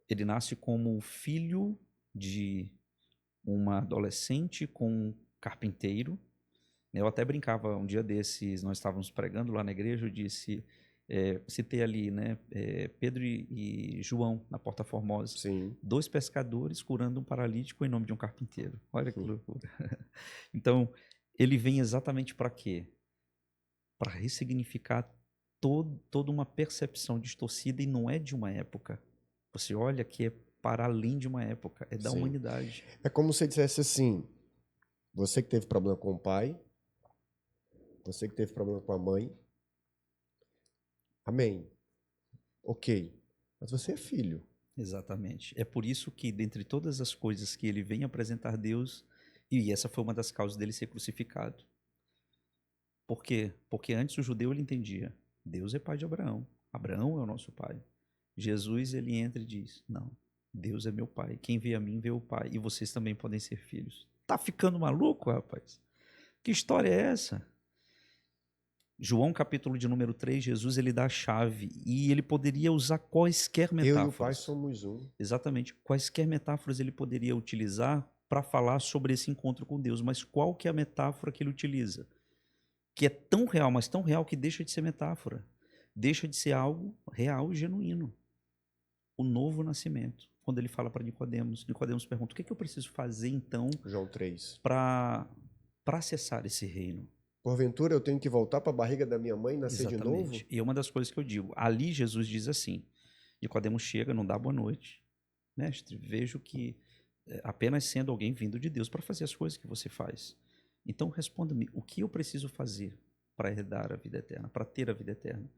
Ele nasce como filho de uma adolescente com um carpinteiro. Eu até brincava um dia desses, nós estávamos pregando lá na igreja, eu disse, citei ali, né, Pedro e João na Porta Formosa, Sim. 2 pescadores curando um paralítico em nome de um carpinteiro. Olha que loucura. Então, ele vem exatamente para quê? Para ressignificar toda uma percepção distorcida, e não é de uma época. Você olha que é para além de uma época, é da Sim. humanidade. É como se dissesse assim: você que teve problema com o pai, você que teve problema com a mãe, amém. Ok. Mas você é filho. Exatamente. É por isso que, dentre todas as coisas que ele vem apresentar Deus, e essa foi uma das causas dele ser crucificado. Por quê? Porque antes o judeu ele entendia, Deus é pai de Abraão, Abraão é o nosso pai. Jesus ele entra e diz, não, Deus é meu pai, quem vê a mim vê o pai, e vocês também podem ser filhos. Tá ficando maluco, rapaz? Que história é essa? João capítulo de número 3, Jesus ele dá a chave, e ele poderia usar quaisquer Eu e o pai metáforas. somos um. Exatamente. Quaisquer metáforas ele poderia utilizar para falar sobre esse encontro com Deus, mas qual que é a metáfora que ele utiliza? Que é tão real, mas tão real que deixa de ser metáfora. Deixa de ser algo real e genuíno. O novo nascimento. Quando ele fala para Nicodemos, Nicodemos pergunta: o que é que eu preciso fazer então João 3. para acessar esse reino? Porventura eu tenho que voltar para a barriga da minha mãe e nascer de novo? Exatamente. E é uma das coisas que eu digo. Ali Jesus diz assim: Nicodemos chega, não dá boa noite. Mestre, vejo que apenas sendo alguém vindo de Deus para fazer as coisas que você faz. Então responda-me, o que eu preciso fazer para herdar a vida eterna, para ter a vida eterna?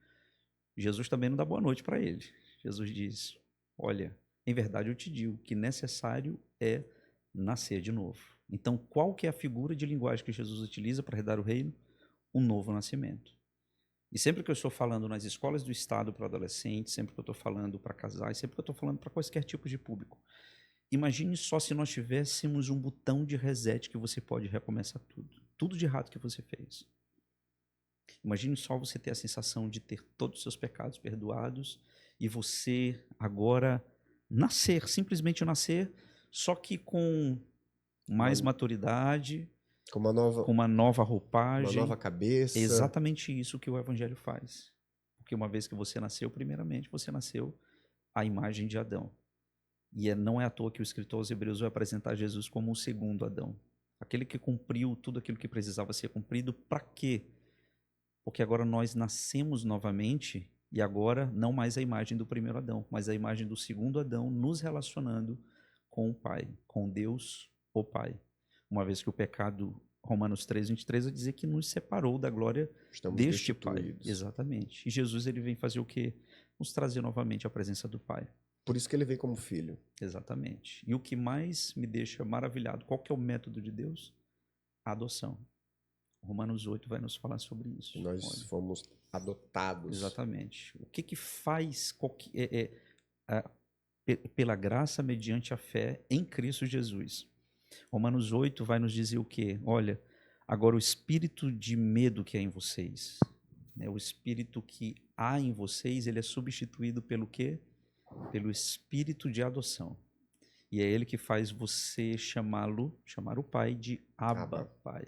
Jesus também não dá boa noite para ele. Jesus diz, olha, em verdade eu te digo que necessário é nascer de novo. Então qual que é a figura de linguagem que Jesus utiliza para herdar o reino? Um novo nascimento. E sempre que eu estou falando nas escolas do Estado para adolescentes, sempre que eu estou falando para casais, sempre que eu estou falando para quaisquer tipo de público, imagine só se nós tivéssemos um botão de reset que você pode recomeçar tudo. Tudo de errado que você fez. Imagine só você ter a sensação de ter todos os seus pecados perdoados e você agora nascer, simplesmente nascer, só que com mais maturidade, Com com uma nova uma roupagem. nova cabeça. É exatamente isso que o Evangelho faz. Porque uma vez que você nasceu, primeiramente, você nasceu à imagem de Adão. E não é à toa que o escritor aos Hebreus vai apresentar Jesus como o segundo Adão. Aquele que cumpriu tudo aquilo que precisava ser cumprido. Para quê? Porque agora nós nascemos novamente e agora não mais a imagem do primeiro Adão, mas a imagem do segundo Adão, nos relacionando com o Pai, com Deus, o Pai. Uma vez que o pecado Romanos 3:23 vai dizer que nos separou da glória Estamos deste Pai. destituídos. Exatamente. E Jesus ele vem fazer o quê? Nos trazer novamente à presença do Pai. Por isso que ele veio como filho. Exatamente. E o que mais me deixa maravilhado, qual que é o método de Deus? A adoção. Romanos 8 vai nos falar sobre isso. Nós Olha. fomos adotados. Exatamente. O que que faz pela graça mediante a fé em Cristo Jesus? Romanos 8 vai nos dizer o quê? Olha, agora o espírito de medo que há em vocês, né, o espírito que há em vocês, ele é substituído pelo quê? Pelo espírito de adoção. E é ele que faz você chamar o pai de Abba, Pai.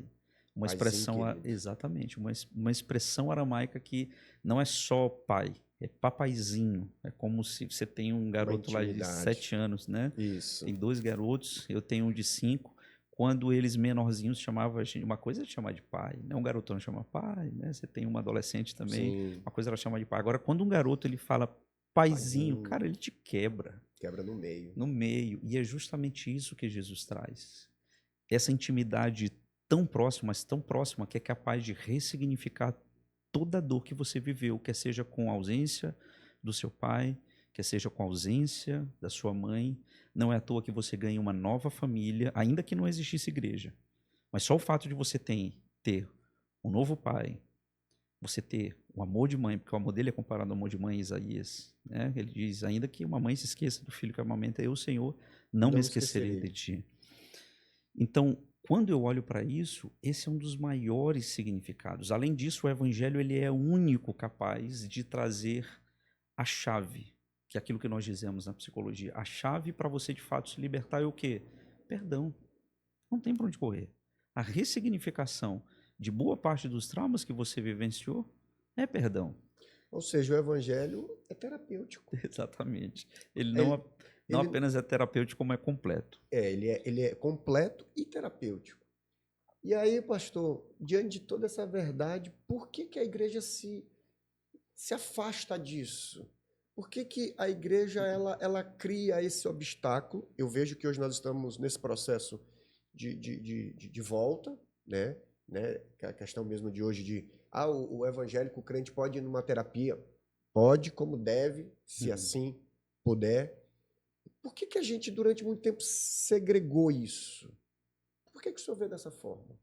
Uma expressão, exatamente, uma expressão aramaica que não é só pai, é papaizinho. É como se você tem um garoto lá de 7 anos, né? Isso. Tem 2 garotos, eu tenho um de 5. Quando eles menorzinhos chamavam a gente, uma coisa é chamar de pai, né? Um garotão chama pai, né? Você tem uma adolescente também, Sim. uma coisa ela chama de pai. Agora, quando um garoto ele fala paizinho, cara, ele te quebra. Quebra no meio. No meio. E é justamente isso que Jesus traz. Essa intimidade tão próxima, mas tão próxima, que é capaz de ressignificar toda a dor que você viveu, quer seja com a ausência do seu pai, quer seja com a ausência da sua mãe. Não é à toa que você ganha uma nova família, ainda que não existisse igreja. Mas só o fato de você ter um novo pai, você ter o amor de mãe, porque o amor dele é comparado ao amor de mãe em Isaías, né? Ele diz, ainda que uma mãe se esqueça do filho que amamenta, eu, Senhor, não me esquecerei de ti. Então, quando eu olho para isso, esse é um dos maiores significados. Além disso, o evangelho ele é o único capaz de trazer a chave, que é aquilo que nós dizemos na psicologia. A chave para você, de fato, se libertar é o quê? Perdão. Não tem para onde correr. A ressignificação de boa parte dos traumas que você vivenciou é perdão. Ou seja, o evangelho é terapêutico. Exatamente. Ele não apenas é terapêutico, como é completo. Ele é completo e terapêutico. E aí, pastor, diante de toda essa verdade, por que a igreja se afasta disso? Por que a igreja ela cria esse obstáculo? Eu vejo que hoje nós estamos nesse processo de volta, né? A questão mesmo de hoje o evangélico, o crente pode ir numa terapia? Pode, como deve, se assim puder. Por que a gente, durante muito tempo, segregou isso? Por que o senhor vê dessa forma?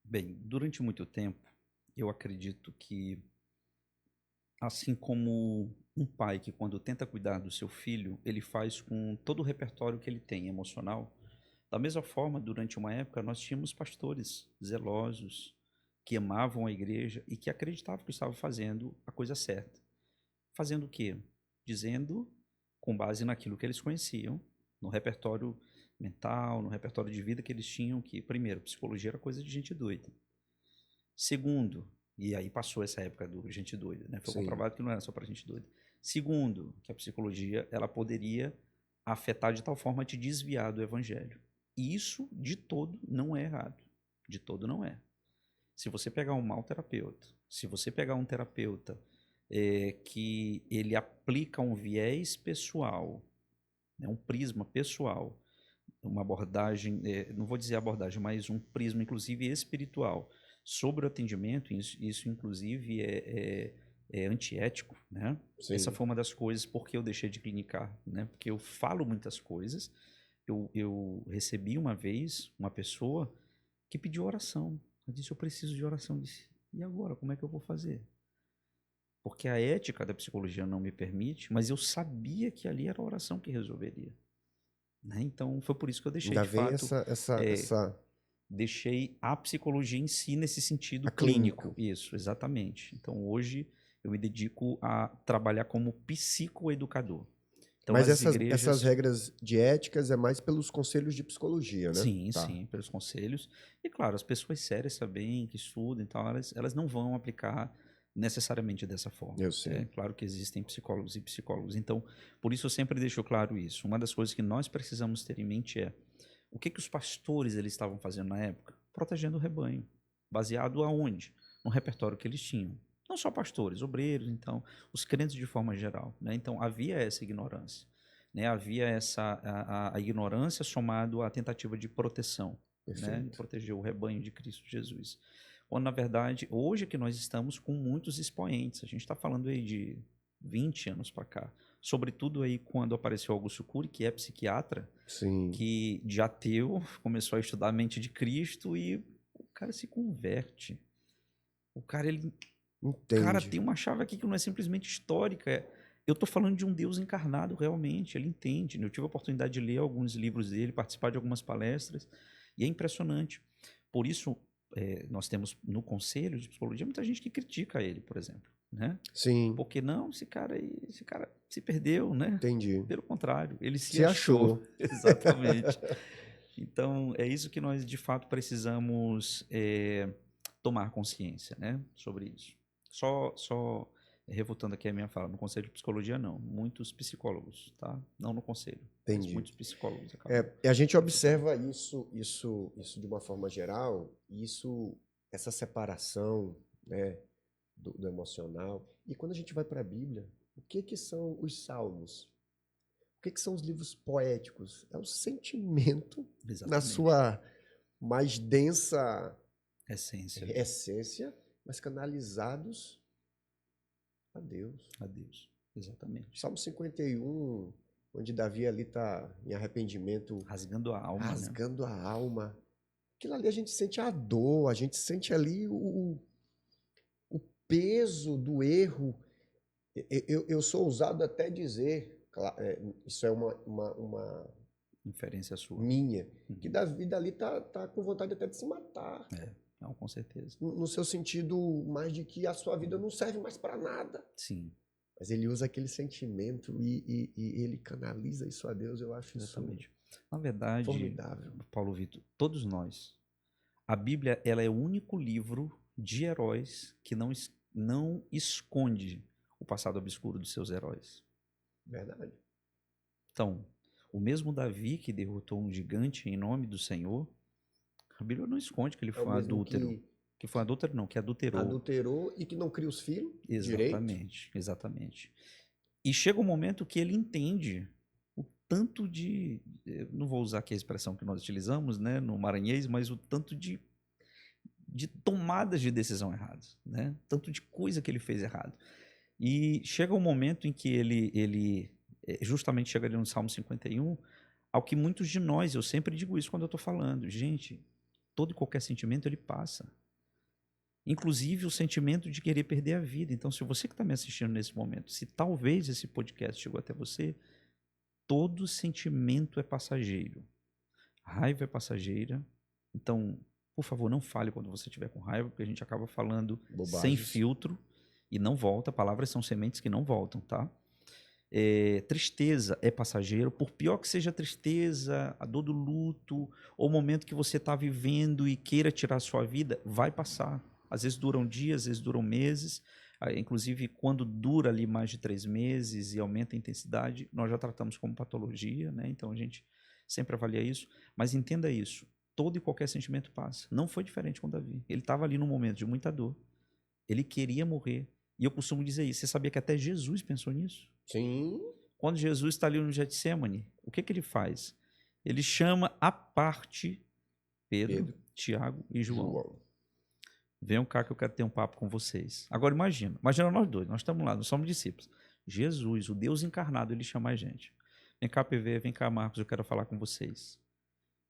Bem, durante muito tempo, eu acredito que, assim como um pai que, quando tenta cuidar do seu filho, ele faz com todo o repertório que ele tem emocional, da mesma forma, durante uma época, nós tínhamos pastores zelosos, que amavam a igreja e que acreditavam que estavam fazendo a coisa certa. Fazendo o quê? Dizendo, com base naquilo que eles conheciam, no repertório mental, no repertório de vida que eles tinham, que, primeiro, psicologia era coisa de gente doida. Segundo, e aí passou essa época do gente doida, né? Foi comprovado que não era só para gente doida. Segundo, que a psicologia ela poderia afetar de tal forma a te desviar do evangelho. E isso, de todo, não é errado. De todo, não é. Se você pegar um mau terapeuta, se você pegar um terapeuta que ele aplica um viés pessoal, né, um prisma pessoal, uma abordagem, não vou dizer abordagem, mas um prisma, inclusive, espiritual, sobre o atendimento, isso inclusive, é antiético, né? Sim. Essa foi uma das coisas porque eu deixei de clinicar, né? Porque eu falo muitas coisas. Eu recebi uma vez uma pessoa que pediu oração. Eu disse, eu preciso de oração. Eu disse, e agora, como é que eu vou fazer? Porque a ética da psicologia não me permite, mas eu sabia que ali era a oração que resolveria. Né? Então, foi por isso que eu deixei, ainda de fato, deixei a psicologia em si nesse sentido clínico. Isso, exatamente. Então, hoje, eu me dedico a trabalhar como psicoeducador. Então, mas essas regras de éticas é mais pelos conselhos de psicologia, né? Sim, sim, pelos conselhos. E, claro, as pessoas sérias também, que estudam e tal, elas não vão aplicar necessariamente dessa forma. Eu sei. É claro que existem psicólogos e psicólogos. Então, por isso eu sempre deixo claro isso. Uma das coisas que nós precisamos ter em mente é o que os pastores eles estavam fazendo na época? Protegendo o rebanho. Baseado aonde? No repertório que eles tinham. Não só pastores, obreiros, então, os crentes de forma geral. Né? Então, havia essa ignorância. né? Havia a ignorância somado à tentativa de proteção, né? Perfeito. Proteger o rebanho de Cristo Jesus. Quando, na verdade, hoje é que nós estamos com muitos expoentes. A gente está falando aí de 20 anos para cá. Sobretudo aí quando apareceu Augusto Cury, que é psiquiatra, Sim. que de ateu começou a estudar a mente de Cristo e o cara se converte. O cara, ele Cara, Entende. tem uma chave aqui que não é simplesmente histórica. Eu estou falando de um Deus encarnado realmente, ele entende, né? Eu tive a oportunidade de ler alguns livros dele, participar de algumas palestras, e é impressionante. Por isso, nós temos no Conselho de Psicologia muita gente que critica ele, por exemplo, né? Sim, Porque não, esse cara se perdeu, né? entendi. Pelo contrário, ele se Se achou. achou. Exatamente. Então, é isso que nós, de fato, precisamos tomar consciência, né, sobre isso. Só refutando aqui a minha fala, no Conselho de Psicologia, não. Muitos psicólogos, tá? Não no Conselho, mas Entendi. muitos psicólogos acabam. E a gente observa isso de uma forma geral, essa separação, né, do emocional. E quando a gente vai para a Bíblia, o que são os salmos? O que são os livros poéticos? É o sentimento na Exatamente. sua mais densa Essência essência, mas canalizados a Deus. a Deus. Exatamente. Salmo 51, onde Davi ali está em arrependimento, Rasgando a alma, né? rasgando a alma. Aquilo ali a gente sente a dor, a gente sente ali o peso do erro. Eu sou ousado até dizer, isso é uma Inferência sua. minha, Uhum. que Davi dali tá com vontade até de se matar. Não, com certeza. No seu sentido mais de que a sua vida não serve mais para nada. Sim. Mas ele usa aquele sentimento e ele canaliza isso a Deus, eu acho Exatamente. isso Na verdade, formidável. Paulo Vitor, todos nós, a Bíblia, ela é o único livro de heróis que não esconde o passado obscuro dos seus heróis. Verdade. Então, o mesmo Davi que derrotou um gigante em nome do Senhor, a Bíblia não esconde que ele foi um adúltero. Que foi um adúltero, não, que adulterou. Adulterou e que não cria os filhos Exatamente, direito. Exatamente. E chega um momento que ele entende o tanto de, não vou usar aqui a expressão que nós utilizamos, né, no maranhês, mas o tanto de tomadas de decisão erradas, né? Tanto de coisa que ele fez errado. E chega um momento em que ele justamente chega ali no Salmo 51, ao que muitos de nós, eu sempre digo isso quando eu estou falando, gente, todo e qualquer sentimento ele passa. Inclusive o sentimento de querer perder a vida. Então, se você que está me assistindo nesse momento, se talvez esse podcast chegou até você, todo sentimento é passageiro. Raiva é passageira. Então, por favor, não fale quando você estiver com raiva, porque a gente acaba falando Bobagens. sem filtro e não volta. Palavras são sementes que não voltam, tá? Tristeza é passageiro. Por pior que seja a tristeza, a dor do luto, ou o momento que você está vivendo e queira tirar a sua vida, vai passar. Às vezes duram dias, às vezes duram meses. Inclusive, quando dura ali mais de 3 meses e aumenta a intensidade, nós já tratamos como patologia, né? Então a gente sempre avalia isso. Mas entenda isso, todo e qualquer sentimento passa. Não foi diferente com Davi. Ele estava ali num momento de muita dor. Ele queria morrer. E eu costumo dizer isso. Você sabia que até Jesus pensou nisso? Sim. Quando Jesus está ali no Getsemane, o que ele faz? Ele chama à parte Pedro, Tiago e João. Venham cá que eu quero ter um papo com vocês. Agora imagina nós dois, nós estamos lá, nós somos discípulos. Jesus, o Deus encarnado, ele chama a gente. Vem cá, PV, vem cá, Marcos, eu quero falar com vocês.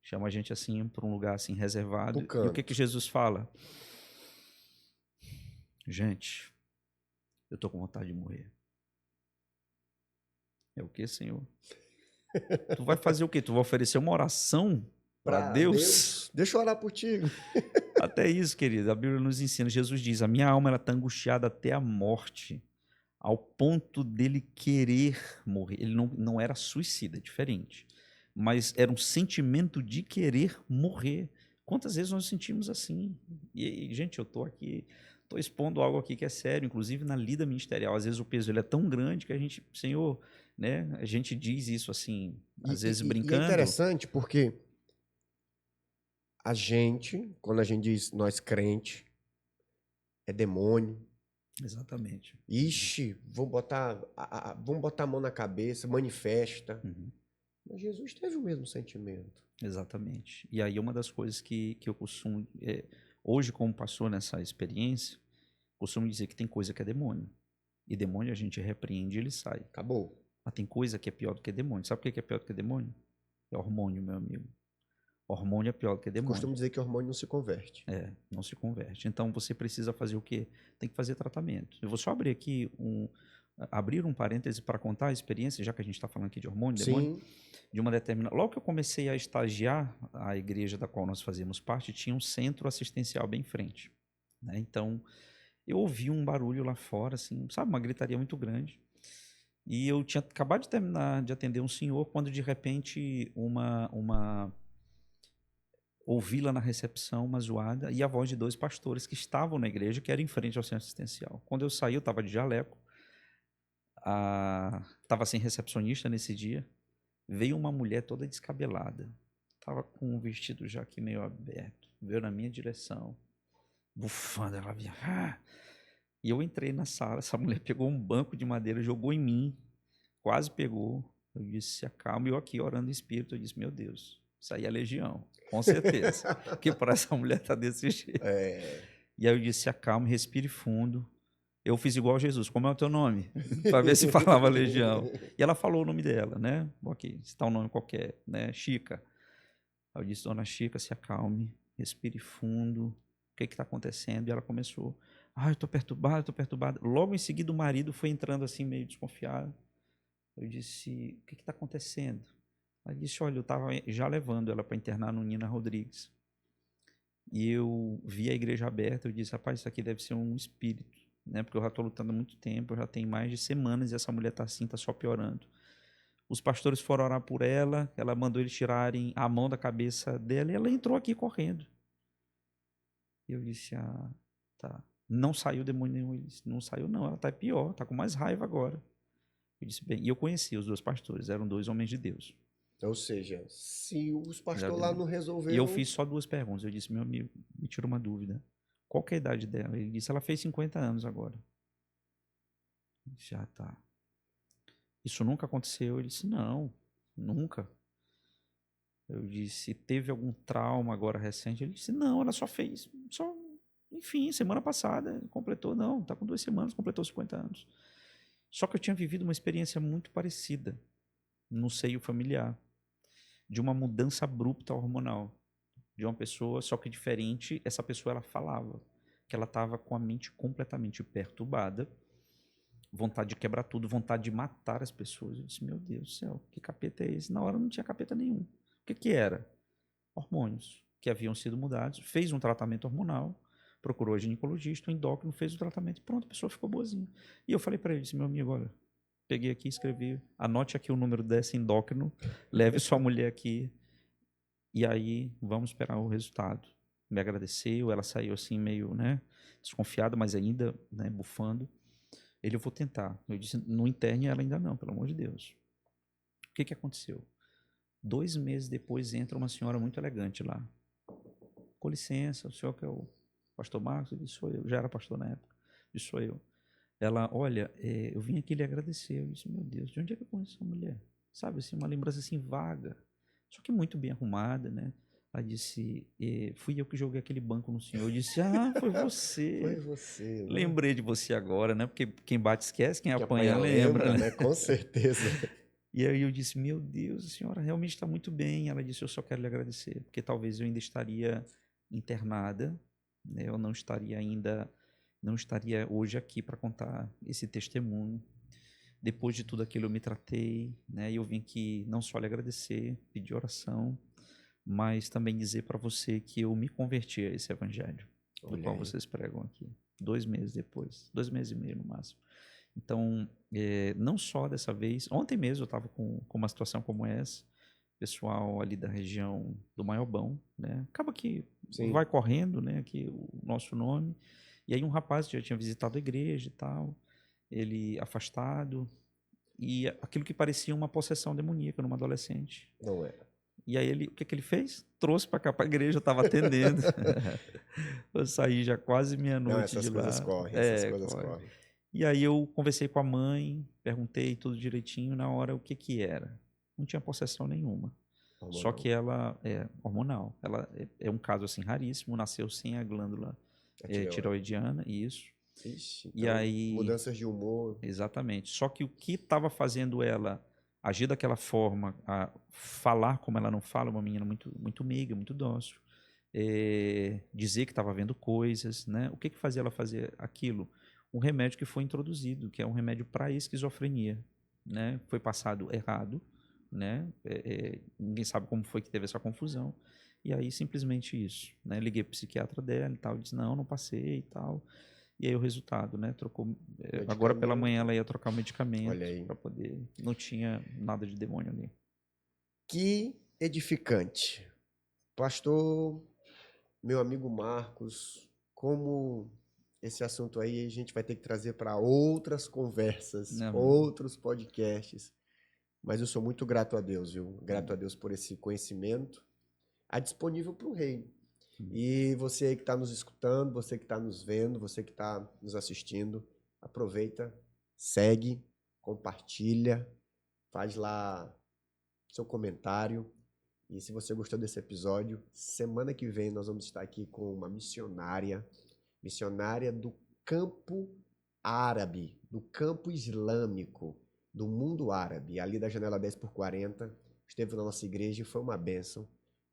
Chama a gente assim para um lugar assim reservado. E o que Jesus fala? Gente, eu tô com vontade de morrer. É o que, Senhor? Tu vai fazer o quê? Tu vai oferecer uma oração para Deus? Deixa eu orar por ti. Até isso, querido, a Bíblia nos ensina. Jesus diz, a minha alma está angustiada até a morte, ao ponto dele querer morrer. Ele não era suicida, é diferente. Mas era um sentimento de querer morrer. Quantas vezes nós sentimos assim? E gente, eu estou aqui, estou expondo algo aqui que é sério, inclusive na lida ministerial. Às vezes o peso ele é tão grande que a gente, Senhor, né? A gente diz isso assim, às vezes brincando. E é interessante porque a gente, quando a gente diz nós crente, é demônio, Exatamente. Ixi, vão botar a mão na cabeça, manifesta. Uhum. Mas Jesus teve o mesmo sentimento. Exatamente. E aí uma das coisas que eu costumo, hoje como pastor nessa experiência, costumo dizer que tem coisa que é demônio. E demônio a gente repreende e ele sai. Acabou. Mas tem coisa que é pior do que demônio. Sabe o que é pior do que demônio? É hormônio, meu amigo. Hormônio é pior do que demônio. Costumo dizer que hormônio não se converte. Não se converte. Então você precisa fazer o quê? Tem que fazer tratamento. Eu vou só abrir aqui abrir um parêntese para contar a experiência, já que a gente está falando aqui de hormônio, demônio, de uma determinada. Logo que eu comecei a estagiar, a igreja da qual nós fazíamos parte tinha um centro assistencial bem em frente, né? Então eu ouvi um barulho lá fora, assim, sabe, uma gritaria muito grande. E eu tinha acabado de terminar de atender um senhor quando de repente ouvi lá na recepção uma zoada e a voz de dois pastores que estavam na igreja, que era em frente ao centro assistencial. Quando eu saí, eu estava de jaleco, estava sem recepcionista nesse dia, veio uma mulher toda descabelada, estava com um vestido já aqui meio aberto, veio na minha direção, bufando, ela vinha... E eu entrei na sala, essa mulher pegou um banco de madeira, jogou em mim, quase pegou, eu disse, se acalma, e eu aqui orando em espírito, eu disse, meu Deus, isso aí é legião, com certeza, porque para essa mulher tá desse jeito. E aí eu disse, se acalme, respire fundo. Eu fiz igual Jesus, como é o teu nome? Para ver se falava legião. E ela falou o nome dela, né? Ok, se tá um nome qualquer, né? Chica. Aí eu disse, dona Chica, se acalme, respire fundo, o que está acontecendo? E ela começou, eu estou perturbada. Logo em seguida o marido foi entrando assim meio desconfiado. Eu disse, o que está acontecendo? Ela disse, olha, eu estava já levando ela para internar no Nina Rodrigues. E eu vi a igreja aberta, eu disse, rapaz, isso aqui deve ser um espírito, né? Porque eu já estou lutando há muito tempo, já tem mais de semanas e essa mulher está assim, está só piorando. Os pastores foram orar por ela, ela mandou eles tirarem a mão da cabeça dela e ela entrou aqui correndo. Eu disse, tá. Não saiu demônio nenhum. Ele disse, não saiu não, ela está pior, está com mais raiva agora. Eu disse, bem, e eu conheci os dois pastores, eram dois homens de Deus. Ou seja, se os pastores lá não resolveram... E eu fiz só duas perguntas. Eu disse, meu amigo, me tira uma dúvida. Qual que é a idade dela? Ele disse, ela fez 50 anos agora. Eu disse, tá. Isso nunca aconteceu? Ele disse, não, nunca. Eu disse, teve algum trauma agora recente? Ele disse, não, ela só fez, enfim, semana passada, completou, não, está com 2 semanas, completou 50 anos. Só que eu tinha vivido uma experiência muito parecida no seio familiar, de uma mudança abrupta hormonal, de uma pessoa, só que diferente, essa pessoa ela falava que ela estava com a mente completamente perturbada, vontade de quebrar tudo, vontade de matar as pessoas. Eu disse, meu Deus do céu, que capeta é esse? Na hora não tinha capeta nenhum. O que era? Hormônios que haviam sido mudados, fez um tratamento hormonal, procurou a ginecologista, o endócrino, fez o tratamento e pronto, a pessoa ficou boazinha. E eu falei para ele, disse, meu amigo, olha, peguei aqui, escrevi, anote aqui o número desse endócrino, leve sua mulher aqui e aí vamos esperar o resultado. Me agradeceu, ela saiu assim meio, né, desconfiada, mas ainda, né, bufando. Ele, eu vou tentar. Eu disse, não interne ela ainda não, pelo amor de Deus. O que aconteceu? 2 meses depois entra uma senhora muito elegante lá. Com licença, o senhor que é o pastor Marcos? Eu disse, sou eu. Já era pastor na época. Eu disse, sou eu. Ela, olha, eu vim aqui lhe agradecer. Eu disse, meu Deus, de onde é que eu conheço essa mulher? Sabe, assim, uma lembrança assim vaga, só que muito bem arrumada, né? Ela disse, fui eu que joguei aquele banco no senhor. Eu disse, foi você. Foi você, né? Lembrei de você agora, né? Porque quem bate esquece, quem apanha apanha lembra, né? Com certeza. E aí eu disse, meu Deus, a senhora realmente está muito bem. Ela disse, eu só quero lhe agradecer, porque talvez eu ainda estaria internada, né? Eu não estaria hoje aqui para contar esse testemunho. Depois de tudo aquilo eu me tratei, né? E eu vim aqui não só lhe agradecer, pedir oração, mas também dizer para você que eu me converti a esse evangelho, do qual vocês pregam aqui, 2 meses depois, 2 meses e meio no máximo. Então, não só dessa vez, ontem mesmo eu estava com uma situação como essa, pessoal ali da região do Maiobão, né? Acaba que vai correndo, né, aqui o nosso nome, e aí um rapaz que já tinha visitado a igreja e tal, ele afastado, e aquilo que parecia uma possessão demoníaca numa adolescente. Não era. E aí o que ele fez? Trouxe para cá para a igreja, eu estava atendendo. Eu saí já quase Não, meia-noite de essas coisas lá. correm, essas coisas Corre. correm. E aí eu conversei com a mãe, perguntei tudo direitinho, na hora o que era. Não tinha possessão nenhuma. Hormonal. Só que ela é hormonal. Ela é um caso assim raríssimo, nasceu sem a glândula tireoidiana, isso. Ixi, E então, aí, mudanças de humor. exatamente. Só que o que estava fazendo ela agir daquela forma, a falar como ela não fala, uma menina muito, muito meiga, muito dócil, dizer que estava vendo coisas, né? O que fazia ela fazer aquilo? Um remédio que foi introduzido, que é um remédio para esquizofrenia, né? Foi passado errado, né? Ninguém sabe como foi que teve essa confusão. E aí, simplesmente isso, né? Liguei pro psiquiatra dela e tal, disse, não passei e tal. E aí o resultado, né? Trocou. Agora pela manhã ela ia trocar o medicamento. Olha aí. Para poder. Não tinha nada de demônio ali. Que edificante. Pastor, meu amigo Marcos, como esse assunto aí a gente vai ter que trazer para outras conversas, outros podcasts. Mas eu sou muito grato a Deus, viu? Grato a Deus por esse conhecimento disponível para o reino. E você aí que está nos escutando, você que está nos vendo, você que está nos assistindo, aproveita, segue, compartilha, faz lá seu comentário. E se você gostou desse episódio, semana que vem nós vamos estar aqui com uma missionária do campo árabe, do campo islâmico, do mundo árabe, ali da Janela 10x40. Esteve na nossa igreja e foi uma bênção.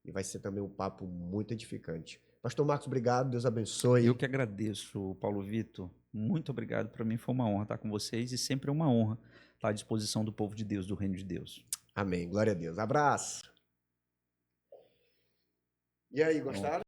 E vai ser também um papo muito edificante. Pastor Marcos, obrigado, Deus abençoe. Eu que agradeço, Paulo Vitor. Muito obrigado. Para mim foi uma honra estar com vocês e sempre é uma honra estar à disposição do povo de Deus, do reino de Deus. Amém. Glória a Deus. Abraço. E aí, gostaram?